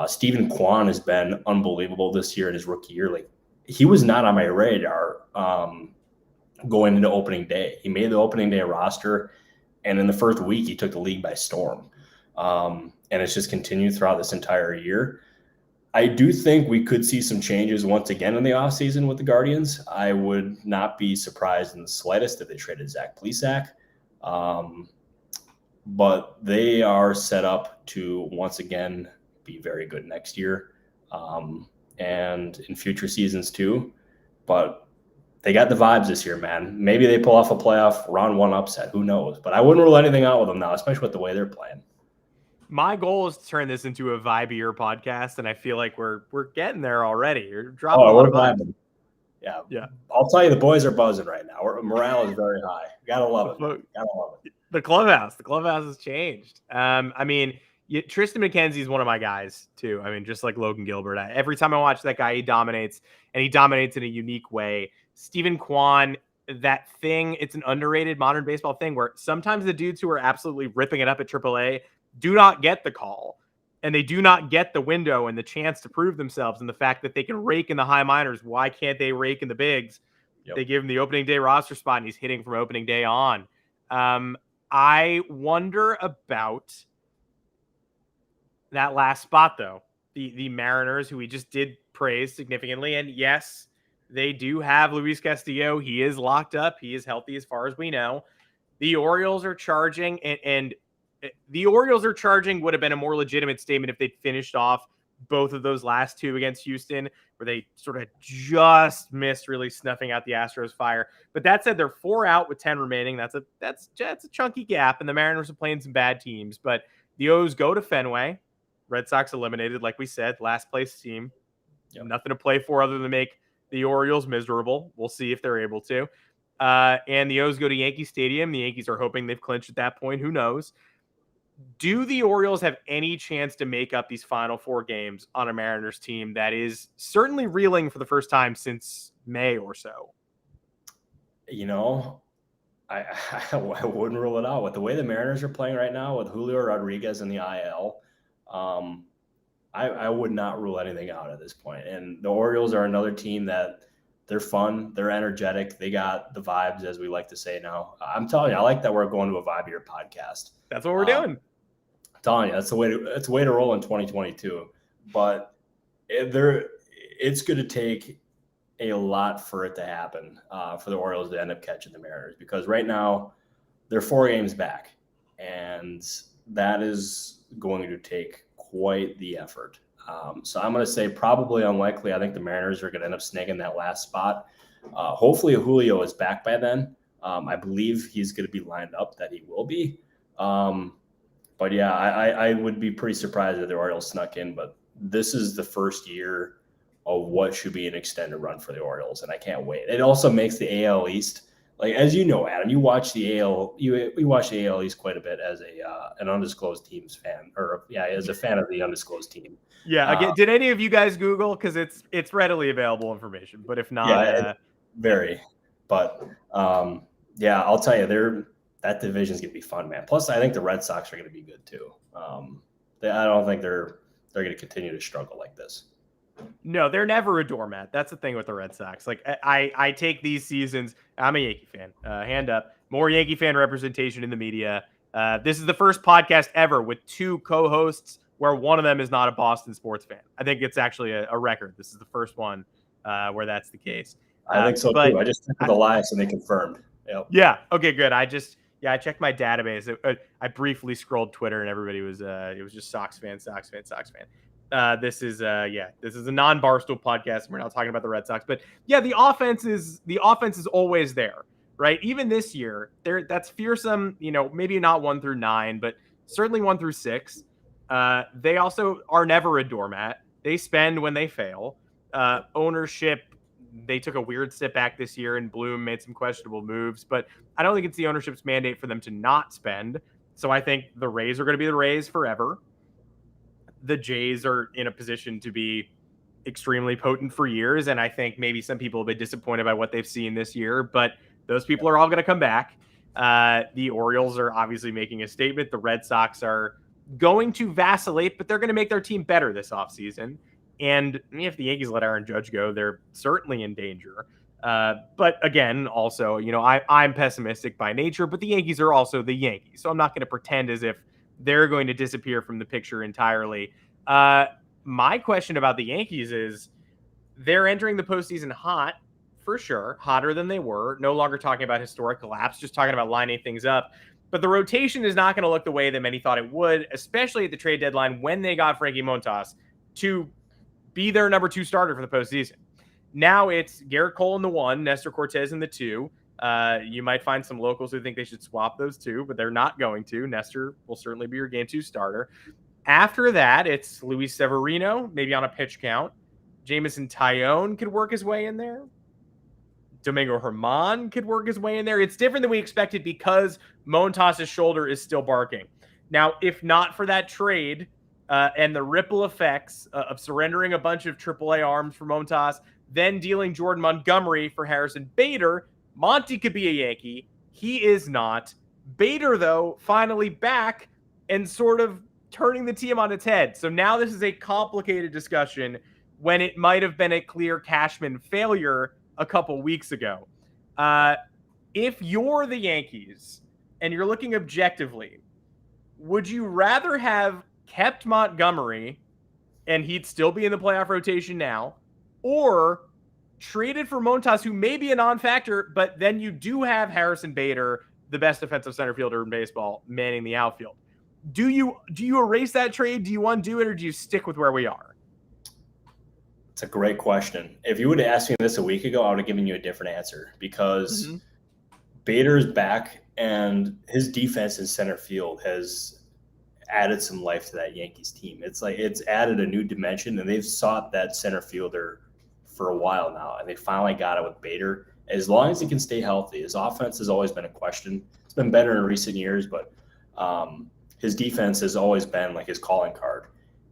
Stephen Kwan has been unbelievable this year in his rookie year. Like, he was not on my radar going into opening day. He made the opening day roster, and in the first week, he took the league by storm. And it's just continued throughout this entire year. I do think we could see some changes once again in the offseason with the Guardians. I would not be surprised in the slightest if they traded Zach Plesac. But they are set up to once again be very good next year and in future seasons too. But they got the vibes this year, man. Maybe they pull off a playoff round one upset. Who knows? But I wouldn't rule anything out with them now, especially with the way they're playing. My goal is to turn this into a vibier podcast, and I feel like we're getting there already. You're dropping a lot of vibes. Yeah. I'll tell you, the boys are buzzing right now. Morale is very high. Gotta love it. The clubhouse has changed. I mean, Tristan McKenzie is one of my guys too. I mean, just like Logan Gilbert. Every time I watch that guy, he dominates, and he dominates in a unique way. Stephen Kwan, that thing, it's an underrated modern baseball thing where sometimes the dudes who are absolutely ripping it up at AAA do not get the call, and they do not get the window and the chance to prove themselves. And the fact that they can rake in the high minors, why can't they rake in the bigs? Yep. They give him the opening day roster spot, and he's hitting from opening day on. I wonder about that last spot, though. The Mariners, who we just did praise significantly, and yes, they do have Luis Castillo. He is locked up. He is healthy as far as we know. The Orioles are charging, and the Orioles are charging would have been a more legitimate statement if they'd finished off both of those last two against Houston, where they sort of just missed really snuffing out the Astros fire. But that said, they're 4 out with 10 remaining. That's a chunky gap, and the Mariners are playing some bad teams. But the O's go to Fenway. Red Sox eliminated, like we said, last place team. Yep. Nothing to play for other than make the Orioles miserable. We'll see if they're able to. And the O's go to Yankee Stadium. The Yankees are hoping they've clinched at that point. Who knows? Do the Orioles have any chance to make up these final 4 games on a Mariners team that is certainly reeling for the first time since May or so? You know, I wouldn't rule it out. With the way the Mariners are playing right now, with Julio Rodriguez in the IL, I would not rule anything out at this point. And the Orioles are another team that they're fun, they're energetic, they got the vibes, as we like to say now. I'm telling you, I like that we're going to a vibier podcast. That's what we're doing. I'm telling you, that's the way to roll in 2022. But it's going to take a lot for it to happen for the Orioles to end up catching the Mariners, because right now they're 4 games back, and that is going to take quite the effort. So I'm going to say probably unlikely. I think the Mariners are going to end up snagging that last spot. Hopefully Julio is back by then. I believe he's going to be lined up, that he will be. But yeah, I would be pretty surprised if the Orioles snuck in, but this is the first year of what should be an extended run for the Orioles, and I can't wait. It also makes the AL East, like, as you know, Adam, you watch the AL, we watch the AL East quite a bit as an undisclosed teams fan, or as a fan of the undisclosed team. Yeah, again, did any of you guys Google? Because it's readily available information, but if not, very. But yeah, I'll tell you, that division's gonna be fun, man. Plus, I think the Red Sox are gonna be good too. I don't think they're gonna continue to struggle like this. No, they're never a doormat. That's the thing with the Red Sox. Like, I take these seasons. I'm a Yankee fan. Hand up. More Yankee fan representation in the media. This is the first podcast ever with 2 co-hosts where one of them is not a Boston sports fan. I think it's actually a record. This is the first one where that's the case. I think so too. I just checked the lives and they confirmed. Yep. Yeah. Okay, good. I checked my database. I briefly scrolled Twitter and everybody was it was just Sox fan. This is a non-Barstool podcast. We're not talking about the Red Sox, but yeah, the offense is always there, right? Even this year, that's fearsome. You know, maybe not 1 through 9, but certainly 1 through 6. They also are never a doormat. They spend when they fail. Ownership, they took a weird step back this year, and Bloom made some questionable moves, but I don't think it's the ownership's mandate for them to not spend. So I think the Rays are going to be the Rays forever. The Jays are in a position to be extremely potent for years, and I think maybe some people have been disappointed by what they've seen this year, but those people are all going to come back. The Orioles are obviously making a statement. The Red Sox are going to vacillate, but they're going to make their team better this offseason. And if the Yankees let Aaron Judge go, they're certainly in danger. But again, also, I'm pessimistic by nature, but the Yankees are also the Yankees. So I'm not going to pretend as if they're going to disappear from the picture entirely. My question about the Yankees is they're entering the postseason hot, for sure, hotter than they were. No longer talking about historic collapse, just talking about lining things up. But the rotation is not going to look the way that many thought it would, especially at the trade deadline when they got Frankie Montas to be their number 2 starter for the postseason. Now it's Garrett Cole in the 1, Nestor Cortez in the 2. You might find some locals who think they should swap those 2, but they're not going to. Nestor will certainly be your game 2 starter. After that, it's Luis Severino, maybe on a pitch count. Jamison Tyone could work his way in there. Domingo Germán could work his way in there. It's different than we expected because Montas' shoulder is still barking. Now, if not for that trade and the ripple effects of surrendering a bunch of AAA arms for Montas, then dealing Jordan Montgomery for Harrison Bader, Monty could be a Yankee. He is not. Bader, though, finally back and sort of turning the team on its head. So now this is a complicated discussion when it might have been a clear Cashman failure a couple weeks ago. If you're the Yankees and you're looking objectively, would you rather have kept Montgomery and he'd still be in the playoff rotation now, or traded for Montas, who may be a non-factor, but then you do have Harrison Bader, the best defensive center fielder in baseball, manning the outfield? Do you erase that trade? Do you undo it, or do you stick with where we are? It's a great question. If you would have asked me this a week ago, I would have given you a different answer because Bader is back and his defense in center field has added some life to that Yankees team. It's like it's added a new dimension, and they've sought that center fielder for a while now, and they finally got it with Bader. As long as he can stay healthy, his offense has always been a question. It's been better in recent years, but his defense has always been like his calling card.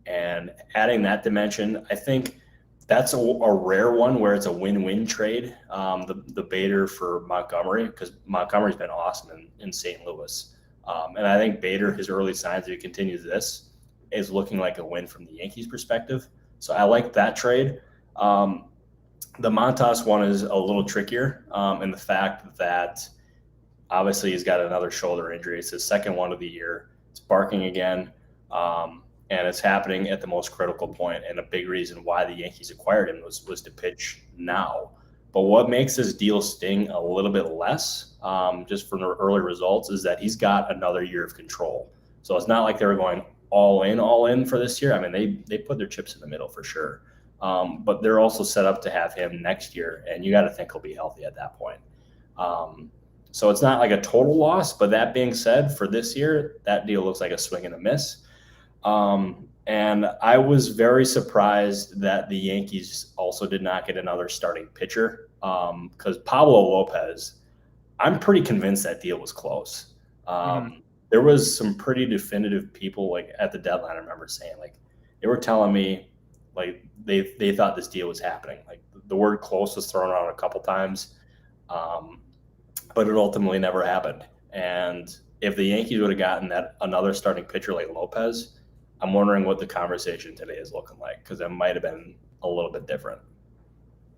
And adding that dimension, I think that's a rare one where it's a win-win trade, the Bader for Montgomery, because Montgomery's been awesome in St. Louis. And I think Bader, his early signs, if he continues this, is looking like a win from the Yankees' perspective. So I like that trade. The Montas one is a little trickier in the fact that obviously he's got another shoulder injury. It's his second one of the year. It's barking again. And it's happening at the most critical point. And a big reason why the Yankees acquired him was to pitch now. But what makes this deal sting a little bit less, just from the early results, is that he's got another year of control. So it's not like they were going all in for this year. I mean, they put their chips in the middle for sure. But they're also set up to have him next year, and you got to think he'll be healthy at that point. So it's not like a total loss. But that being said, for this year, that deal looks like a swing and a miss. And I was very surprised that the Yankees also did not get another starting pitcher, because Pablo Lopez, I'm pretty convinced that deal was close. There was some pretty definitive people like at the deadline. I remember saying like they were telling me like they thought this deal was happening. Like the word close was thrown around a couple times, but it ultimately never happened. And if the Yankees would have gotten that another starting pitcher like Lopez, I'm wondering what the conversation today is looking like, because it might have been a little bit different.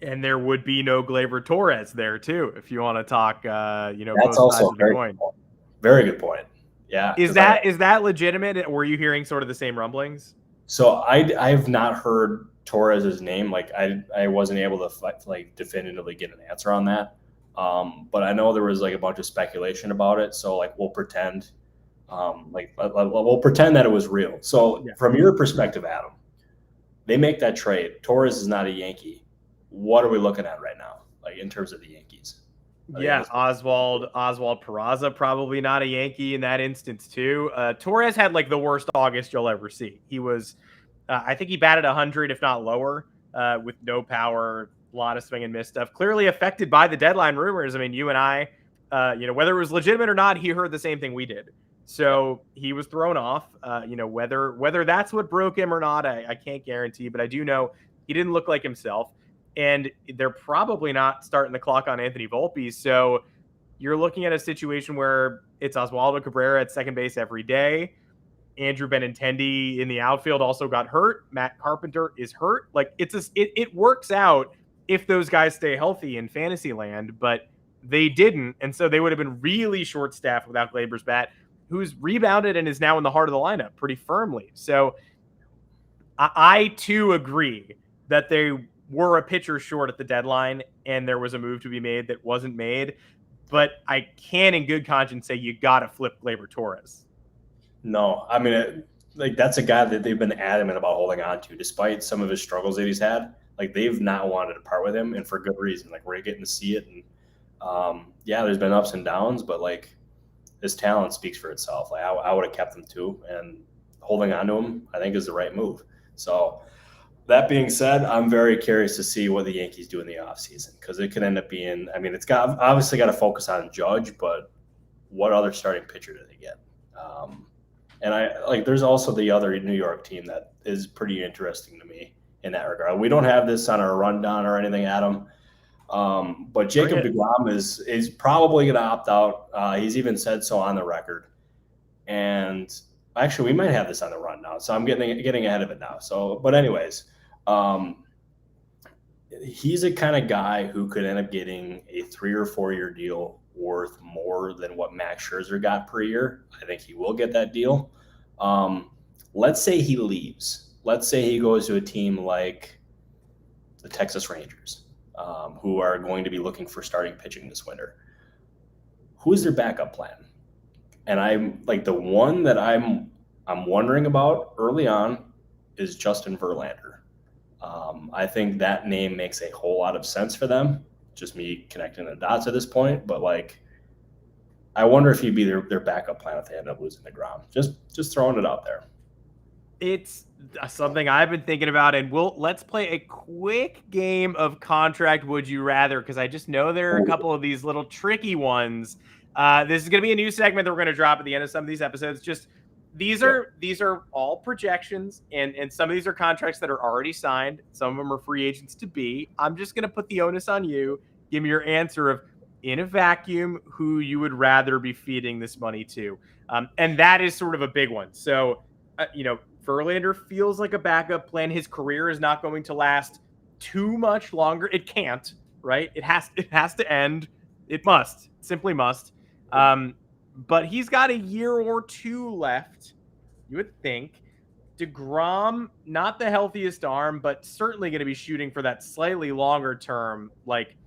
And there would be no Gleyber Torres there too, if you want to talk. That's both also sides of the coin. Very good point. Yeah. Is that legitimate? Were you hearing sort of the same rumblings? So I've not heard Torres's name. Like I wasn't able to definitively get an answer on that. But I know there was like a bunch of speculation about it. So like we'll pretend. We'll pretend that it was real. So From your perspective, Adam, they make that trade. Torres is not a Yankee. What are we looking at right now, like in terms of the Yankees? Oswald Peraza, probably not a Yankee in that instance too. Torres had like the worst August you'll ever see. He was, I think he batted 100, if not lower, with no power, a lot of swing and miss stuff. Clearly affected by the deadline rumors. I mean, you and I, whether it was legitimate or not, he heard the same thing we did. So he was thrown off. Whether that's what broke him or not, I can't guarantee. But I do know he didn't look like himself. And they're probably not starting the clock on Anthony Volpe. So you're looking at a situation where it's Oswaldo Cabrera at second base every day. Andrew Benintendi in the outfield also got hurt. Matt Carpenter is hurt. Like it works out if those guys stay healthy in fantasy land, but they didn't. And so they would have been really short staffed without Gleyber's bat, who's rebounded and is now in the heart of the lineup pretty firmly. So I too agree that they were a pitcher short at the deadline and there was a move to be made that wasn't made. But I can in good conscience say you got to flip Gleyber Torres. No, I mean, like that's a guy that they've been adamant about holding on to, despite some of his struggles that he's had. Like they've not wanted to part with him, and for good reason. Like we're getting to see it, and yeah, there's been ups and downs, but like his talent speaks for itself. Like I would have kept him too, and holding on to him, I think, is the right move. So that being said, I'm very curious to see what the Yankees do in the offseason, because it could end up being. I mean, it's obviously got to focus on Judge, but what other starting pitcher do they get? And there's also the other New York team that is pretty interesting to me in that regard. We don't have this on our rundown or anything, Adam. But Jacob DeGrom is probably going to opt out. He's even said so on the record. And actually, we might have this on the rundown, so I'm getting ahead of it now. So, but anyways, he's a kind of guy who could end up getting a 3 or 4 year deal worth more than what Max Scherzer got per year. I think he will get that deal. Let's say he leaves. Let's say he goes to a team like the Texas Rangers, who are going to be looking for starting pitching this winter. Who is their backup plan? And I'm like the one that I'm wondering about early on is Justin Verlander. I think that name makes a whole lot of sense for them. Just me connecting the dots at this point, but like, I wonder if he'd be their backup plan if they end up losing DeGrom. Just throwing it out there. It's something I've been thinking about, and let's play a quick game of contract would you rather, because I just know there are a couple of these little tricky ones. This is going to be a new segment that we're going to drop at the end of some of these episodes. Just these are all projections, and some of these are contracts that are already signed. Some of them are free agents to be. I'm just going to put the onus on you. Give me your answer of, in a vacuum, who you would rather be feeding this money to. And that is sort of a big one. So, Verlander feels like a backup plan. His career is not going to last too much longer. It can't, right? It has to end. It must. It simply must. But he's got a year or two left, you would think. DeGrom, not the healthiest arm, but certainly going to be shooting for that slightly longer term. Like,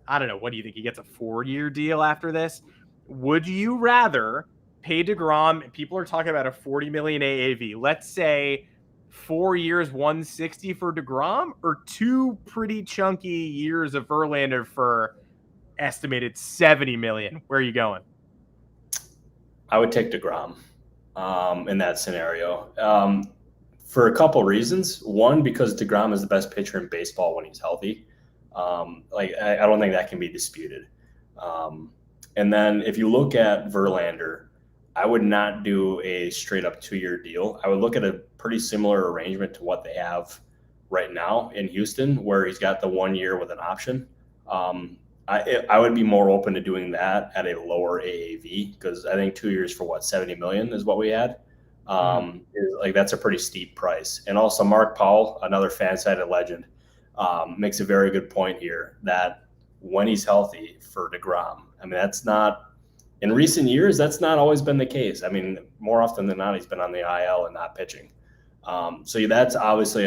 I don't know. What do you think? He gets a 4-year deal after this? Would you rather pay DeGrom, and people are talking about a $40 million AAV, let's say 4 years, 160 for DeGrom, or 2 pretty chunky years of Verlander for estimated $70 million? Where are you going? I would take DeGrom in that scenario for a couple reasons. One, because DeGrom is the best pitcher in baseball when he's healthy. I don't think that can be disputed. And then if you look at Verlander, I would not do a straight up 2-year deal. I would look at a pretty similar arrangement to what they have right now in Houston, where he's got the 1 year with an option. I would be more open to doing that at a lower AAV, because I think 2 years for $70 million is what we had. That's a pretty steep price. And also Mark Powell, another Fansided legend, makes a very good point here that when he's healthy for DeGrom, I mean, that's not, in recent years, that's not always been the case. I mean, more often than not, he's been on the IL and not pitching. So that's obviously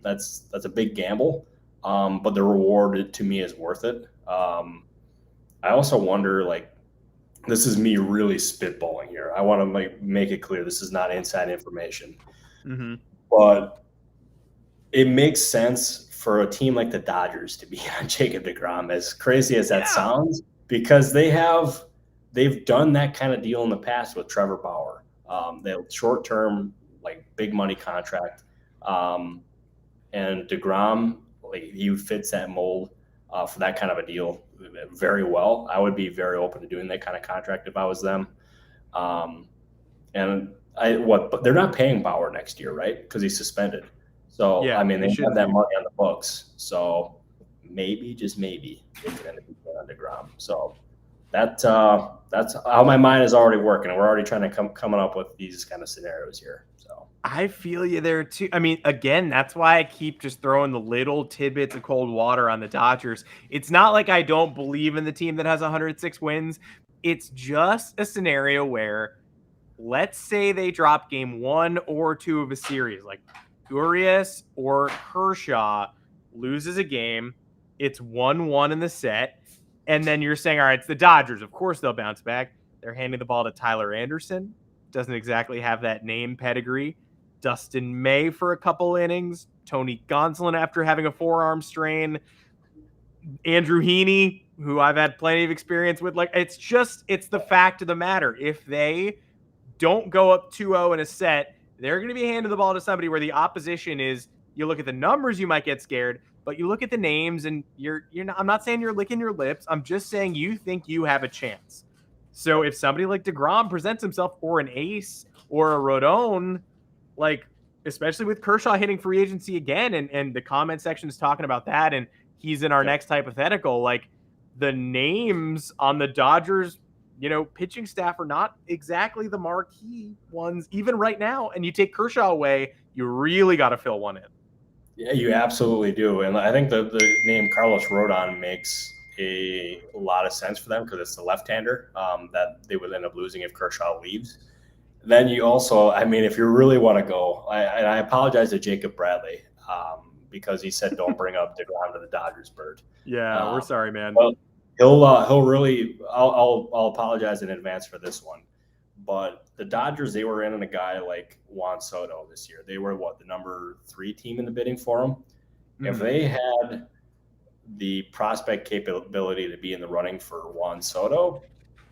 that's a big gamble, but the reward to me is worth it. I also wonder, this is me really spitballing here. I want to make it clear this is not inside information, but it makes sense for a team like the Dodgers to be on Jacob DeGrom, as crazy as that sounds, because they've done that kind of deal in the past with Trevor Bauer. The short-term, big money contract, and DeGrom, he fits that mold for that kind of a deal very well. I would be very open to doing that kind of contract if I was them. But they're not paying Bauer next year, right? Because he's suspended. So, yeah, I mean, they have that money on the books. So maybe, just maybe, they could end up on DeGrom. So that's how my mind is already working. And we're already trying to coming up with these kind of scenarios here. So I feel you there too. I mean, again, that's why I keep just throwing the little tidbits of cold water on the Dodgers. It's not like I don't believe in the team that has 106 wins. It's just a scenario where, let's say they drop game 1 or 2 of a series, like Urias or Kershaw loses a game. It's 1-1 in the set. And then you're saying, all right, it's the Dodgers. Of course they'll bounce back. They're handing the ball to Tyler Anderson. Doesn't exactly have that name pedigree. Dustin May for a couple innings. Tony Gonsolin after having a forearm strain. Andrew Heaney, who I've had plenty of experience with. Like, it's the fact of the matter. If they don't go up 2-0 in a set, they're going to be handing the ball to somebody where the opposition is, you look at the numbers, you might get scared, but you look at the names and you're not, I'm not saying you're licking your lips. I'm just saying you think you have a chance. So if somebody like DeGrom presents himself, or an ace or a Rodon, like, especially with Kershaw hitting free agency again, and the comment section is talking about that, and he's in our next hypothetical, like, the names on the Dodgers, pitching staff are not exactly the marquee ones, even right now. And you take Kershaw away, you really got to fill one in. Yeah, you absolutely do. And I think the name Carlos Rodon makes a lot of sense for them because it's the left-hander that they would end up losing if Kershaw leaves. Then you also, I mean, if you really want to go, and I apologize to Jacob Bradley because he said don't bring up DeGrom to the Dodgers bird. Yeah, we're sorry, man. Well, he'll really. I'll apologize in advance for this one, but the Dodgers, they were in a guy like Juan Soto this year. They were the number 3 team in the bidding for him. Mm-hmm. If they had the prospect capability to be in the running for Juan Soto,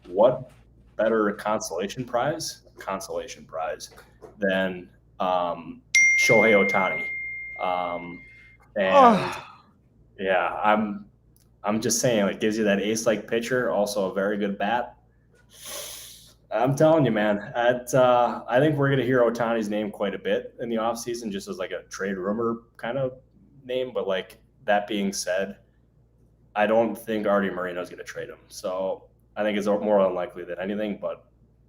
what better consolation prize than Shohei Ohtani? Yeah, I'm just saying, it gives you that ace-like pitcher, also a very good bat. I'm telling you, man, I think we're going to hear Ohtani's name quite a bit in the offseason, just as like a trade rumor kind of name. But like, that being said, I don't think Artie Moreno's going to trade him. So I think it's more unlikely than anything. But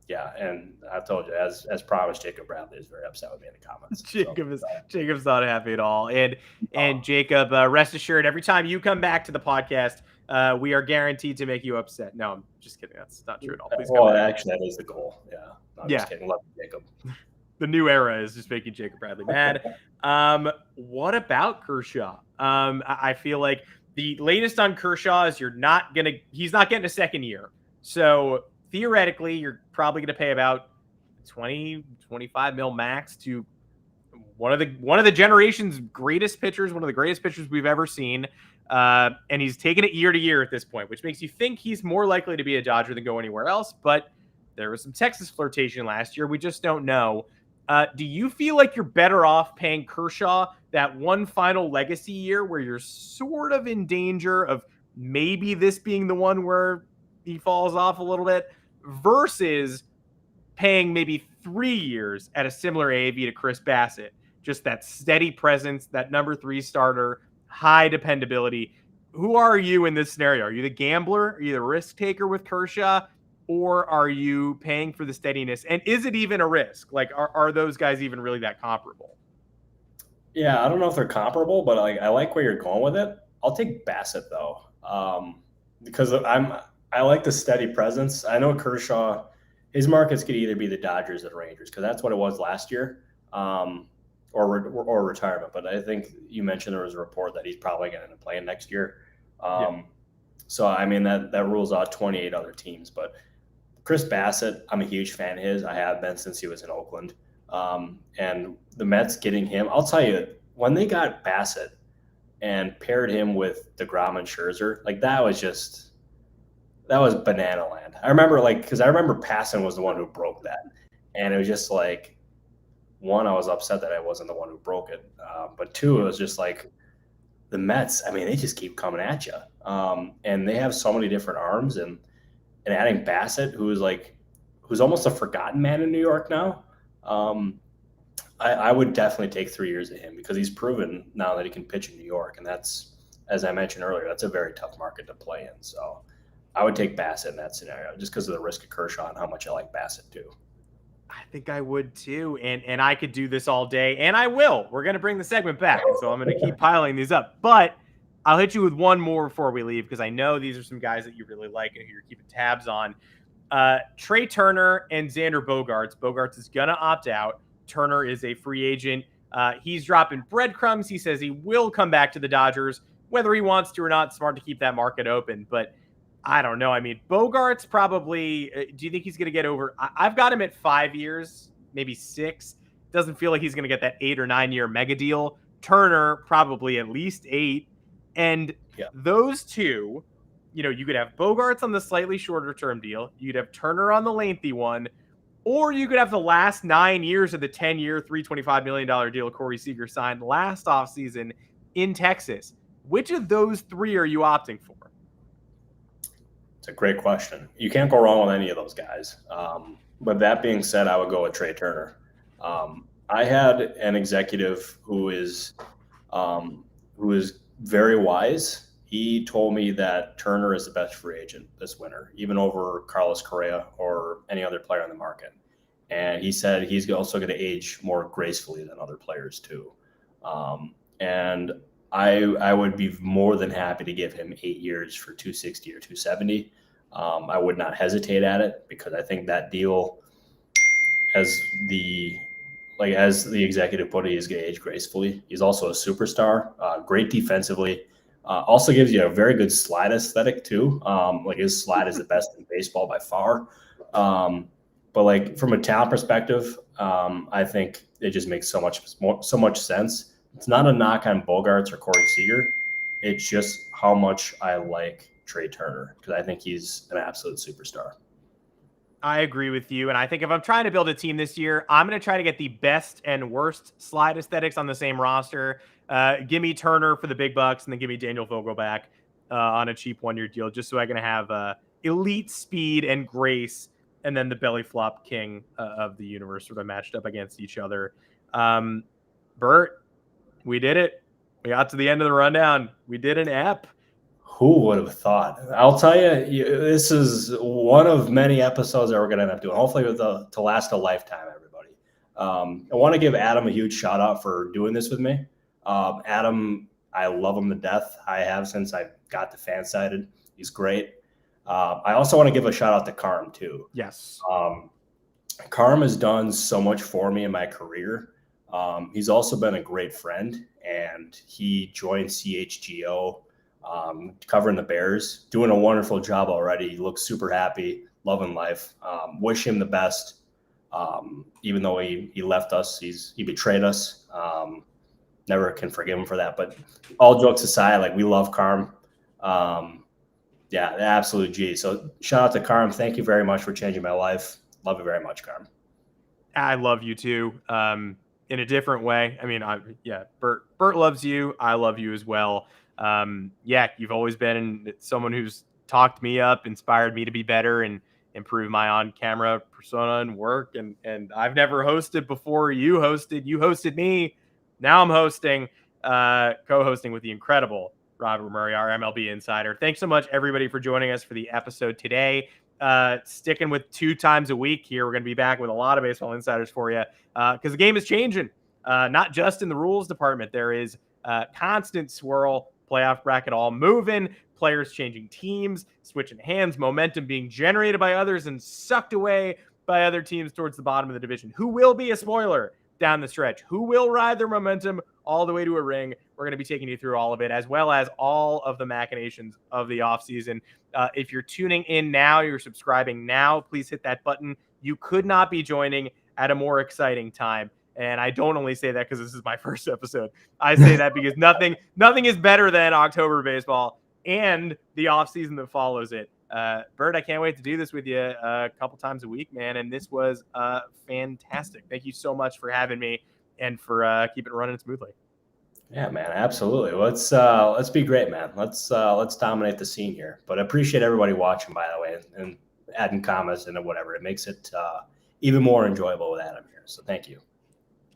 yeah, and I told you, as promised, Jacob Bradley is very upset with me in the comments. Jacob's not happy at all. And Jacob, rest assured, every time you come back to the podcast, we are guaranteed to make you upset. No, I'm just kidding. That's not true at all. Please come back. Actually, that is the goal. Yeah. No, I'm just kidding. Love you, Jacob. The new era is just making Jacob Bradley mad. What about Kershaw? I feel like the latest on Kershaw is he's not getting a second year. So theoretically, you're probably going to pay about 20-25 mil max to one of the generation's greatest pitchers, one of the greatest pitchers we've ever seen. And he's taken it year to year at this point, which makes you think he's more likely to be a Dodger than go anywhere else. But there was some Texas flirtation last year. We just don't know. Do you feel like you're better off paying Kershaw that one final legacy year where you're sort of in danger of maybe this being the one where he falls off a little bit, versus paying maybe 3 years at a similar AAV to Chris Bassett? Just that steady presence, that number 3 starter, high dependability. Who are you in this scenario? Are you the gambler? Are you the risk taker with Kershaw? Or are you paying for the steadiness? And is it even a risk? Like, are those guys even really that comparable? Yeah, I don't know if they're comparable, but I like where you're going with it. I'll take Bassett though, because I like the steady presence. I know Kershaw, his markets could either be the Dodgers or the Rangers, because that's what it was last year, or retirement. But I think you mentioned there was a report that he's probably going to end up playing next year. So I mean that rules out 28 other teams. But Chris Bassett, I'm a huge fan of his. I have been since he was in Oakland. And the Mets getting him, I'll tell you, when they got Bassett and paired him with DeGrom and Scherzer, like that was banana land. I remember because I remember Passan was the one who broke that. And it was just like, one, I was upset that I wasn't the one who broke it. But two, it was just like the Mets, I mean, they just keep coming at you. And they have so many different arms, and adding Bassett, who's almost a forgotten man in New York now. I would definitely take 3 years of him, because he's proven now that he can pitch in New York. And that's, as I mentioned earlier, that's a very tough market to play in. So I would take Bassett in that scenario just because of the risk of Kershaw and how much I like Bassett too. I think I would too. And I could do this all day, and I will. We're going to bring the segment back, and so I'm going to keep piling these up. But I'll hit you with one more before we leave, because I know these are some guys that you really like and who you're keeping tabs on. Trey Turner and Xander Bogaerts. Bogaerts is going to opt out. Turner is a free agent. He's dropping breadcrumbs. He says he will come back to the Dodgers. Whether he wants to or not, smart to keep that market open. But I don't know. I mean, Bogaerts probably, do you think he's going to get over? I've got him at 5 years, maybe 6. Doesn't feel like he's going to get that 8 or 9 year mega deal. Turner, probably at least 8. And those two, you know, you could have Bogaerts on the slightly shorter term deal. You could have Turner on the lengthy one. Or you could have the last 9 years of the 10-year, $325 million deal Corey Seager signed last offseason in Texas. Which of those 3 are you opting for? It's a great question. You can't go wrong with any of those guys. But that being said, I would go with Trey Turner. I had an executive who is very wise. He told me that Turner is the best free agent this winter, even over Carlos Correa or any other player on the market. And he said he's also going to age more gracefully than other players too. And I would be more than happy to give him 8 years for 260 or 270. I would not hesitate at it because I think that deal, as the executive put it, is going to age gracefully. He's also a superstar, great defensively. Also gives you a very good slide aesthetic too. Like his slide is the best in baseball by far. But like from a talent perspective, I think it just makes so much sense. It's not a knock on Bogaerts or Corey Seager. It's just how much I like Trey Turner because I think he's an absolute superstar. I agree with you. And I think if I'm trying to build a team this year, I'm going to try to get the best and worst slide aesthetics on the same roster. Give me Turner for the big bucks and then give me Daniel Vogelbach on a cheap 1-year deal just so I can have elite speed and grace and then the belly flop king of the universe sort of matched up against each other. Bert, we did it. We got to the end of the rundown. We did an ep. Who would have thought? I'll tell you, this is one of many episodes that we're going to end up doing, hopefully to last a lifetime, everybody. I want to give Adam a huge shout out for doing this with me. Adam, I love him to death. I have since I got to Fansided. He's great. I also want to give a shout out to Carm too. Yes. Carm has done so much for me in my career. He's also been a great friend, and he joined CHGO, covering the Bears, doing a wonderful job already. He looks super happy, loving life. Wish him the best. Even though he left us, he betrayed us. Never can forgive him for that. But all jokes aside, like we love Carm. Yeah, the absolute G. So shout out to Carm. Thank you very much for changing my life. Love you very much, Carm. I love you too. In a different way. I mean, Bert loves you. I love you as well. You've always been someone who's talked me up, inspired me to be better and improve my on-camera persona and work. And I've never hosted before. You hosted me. Now I'm hosting, co-hosting with the incredible Robert Murray, our MLB Insider. Thanks so much, everybody, for joining us for the episode today. Sticking with 2 times a week here. We're going to be back with a lot of baseball insiders for you because the game is changing, not just in the rules department. There is constant swirl, playoff bracket all moving, players changing teams, switching hands, momentum being generated by others and sucked away by other teams towards the bottom of the division. Who will be a spoiler down the stretch? Who will ride their momentum all the way to a ring? We're going to be taking you through all of it, as well as all of the machinations of the offseason. If you're tuning in now, you're subscribing now, please hit that button. You could not be joining at a more exciting time. And I don't only say that because this is my first episode. I say that because nothing is better than October baseball and the offseason that follows it. Bert, I can't wait to do this with you a couple times a week, man. And this was fantastic. Thank you so much for having me and for keeping it running smoothly. Yeah, man, absolutely. Let's be great, man. Let's dominate the scene here. But I appreciate everybody watching, by the way, and adding comments and whatever. It makes it even more enjoyable with Adam here. So thank you.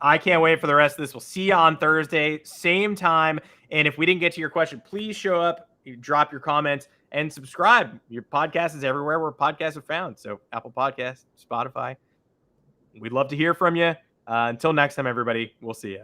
I can't wait for the rest of this. We'll see you on Thursday, same time. And if we didn't get to your question, please show up, drop your comments, and subscribe. Your podcast is everywhere where podcasts are found. So Apple Podcasts, Spotify. We'd love to hear from you. Until next time, everybody, we'll see you.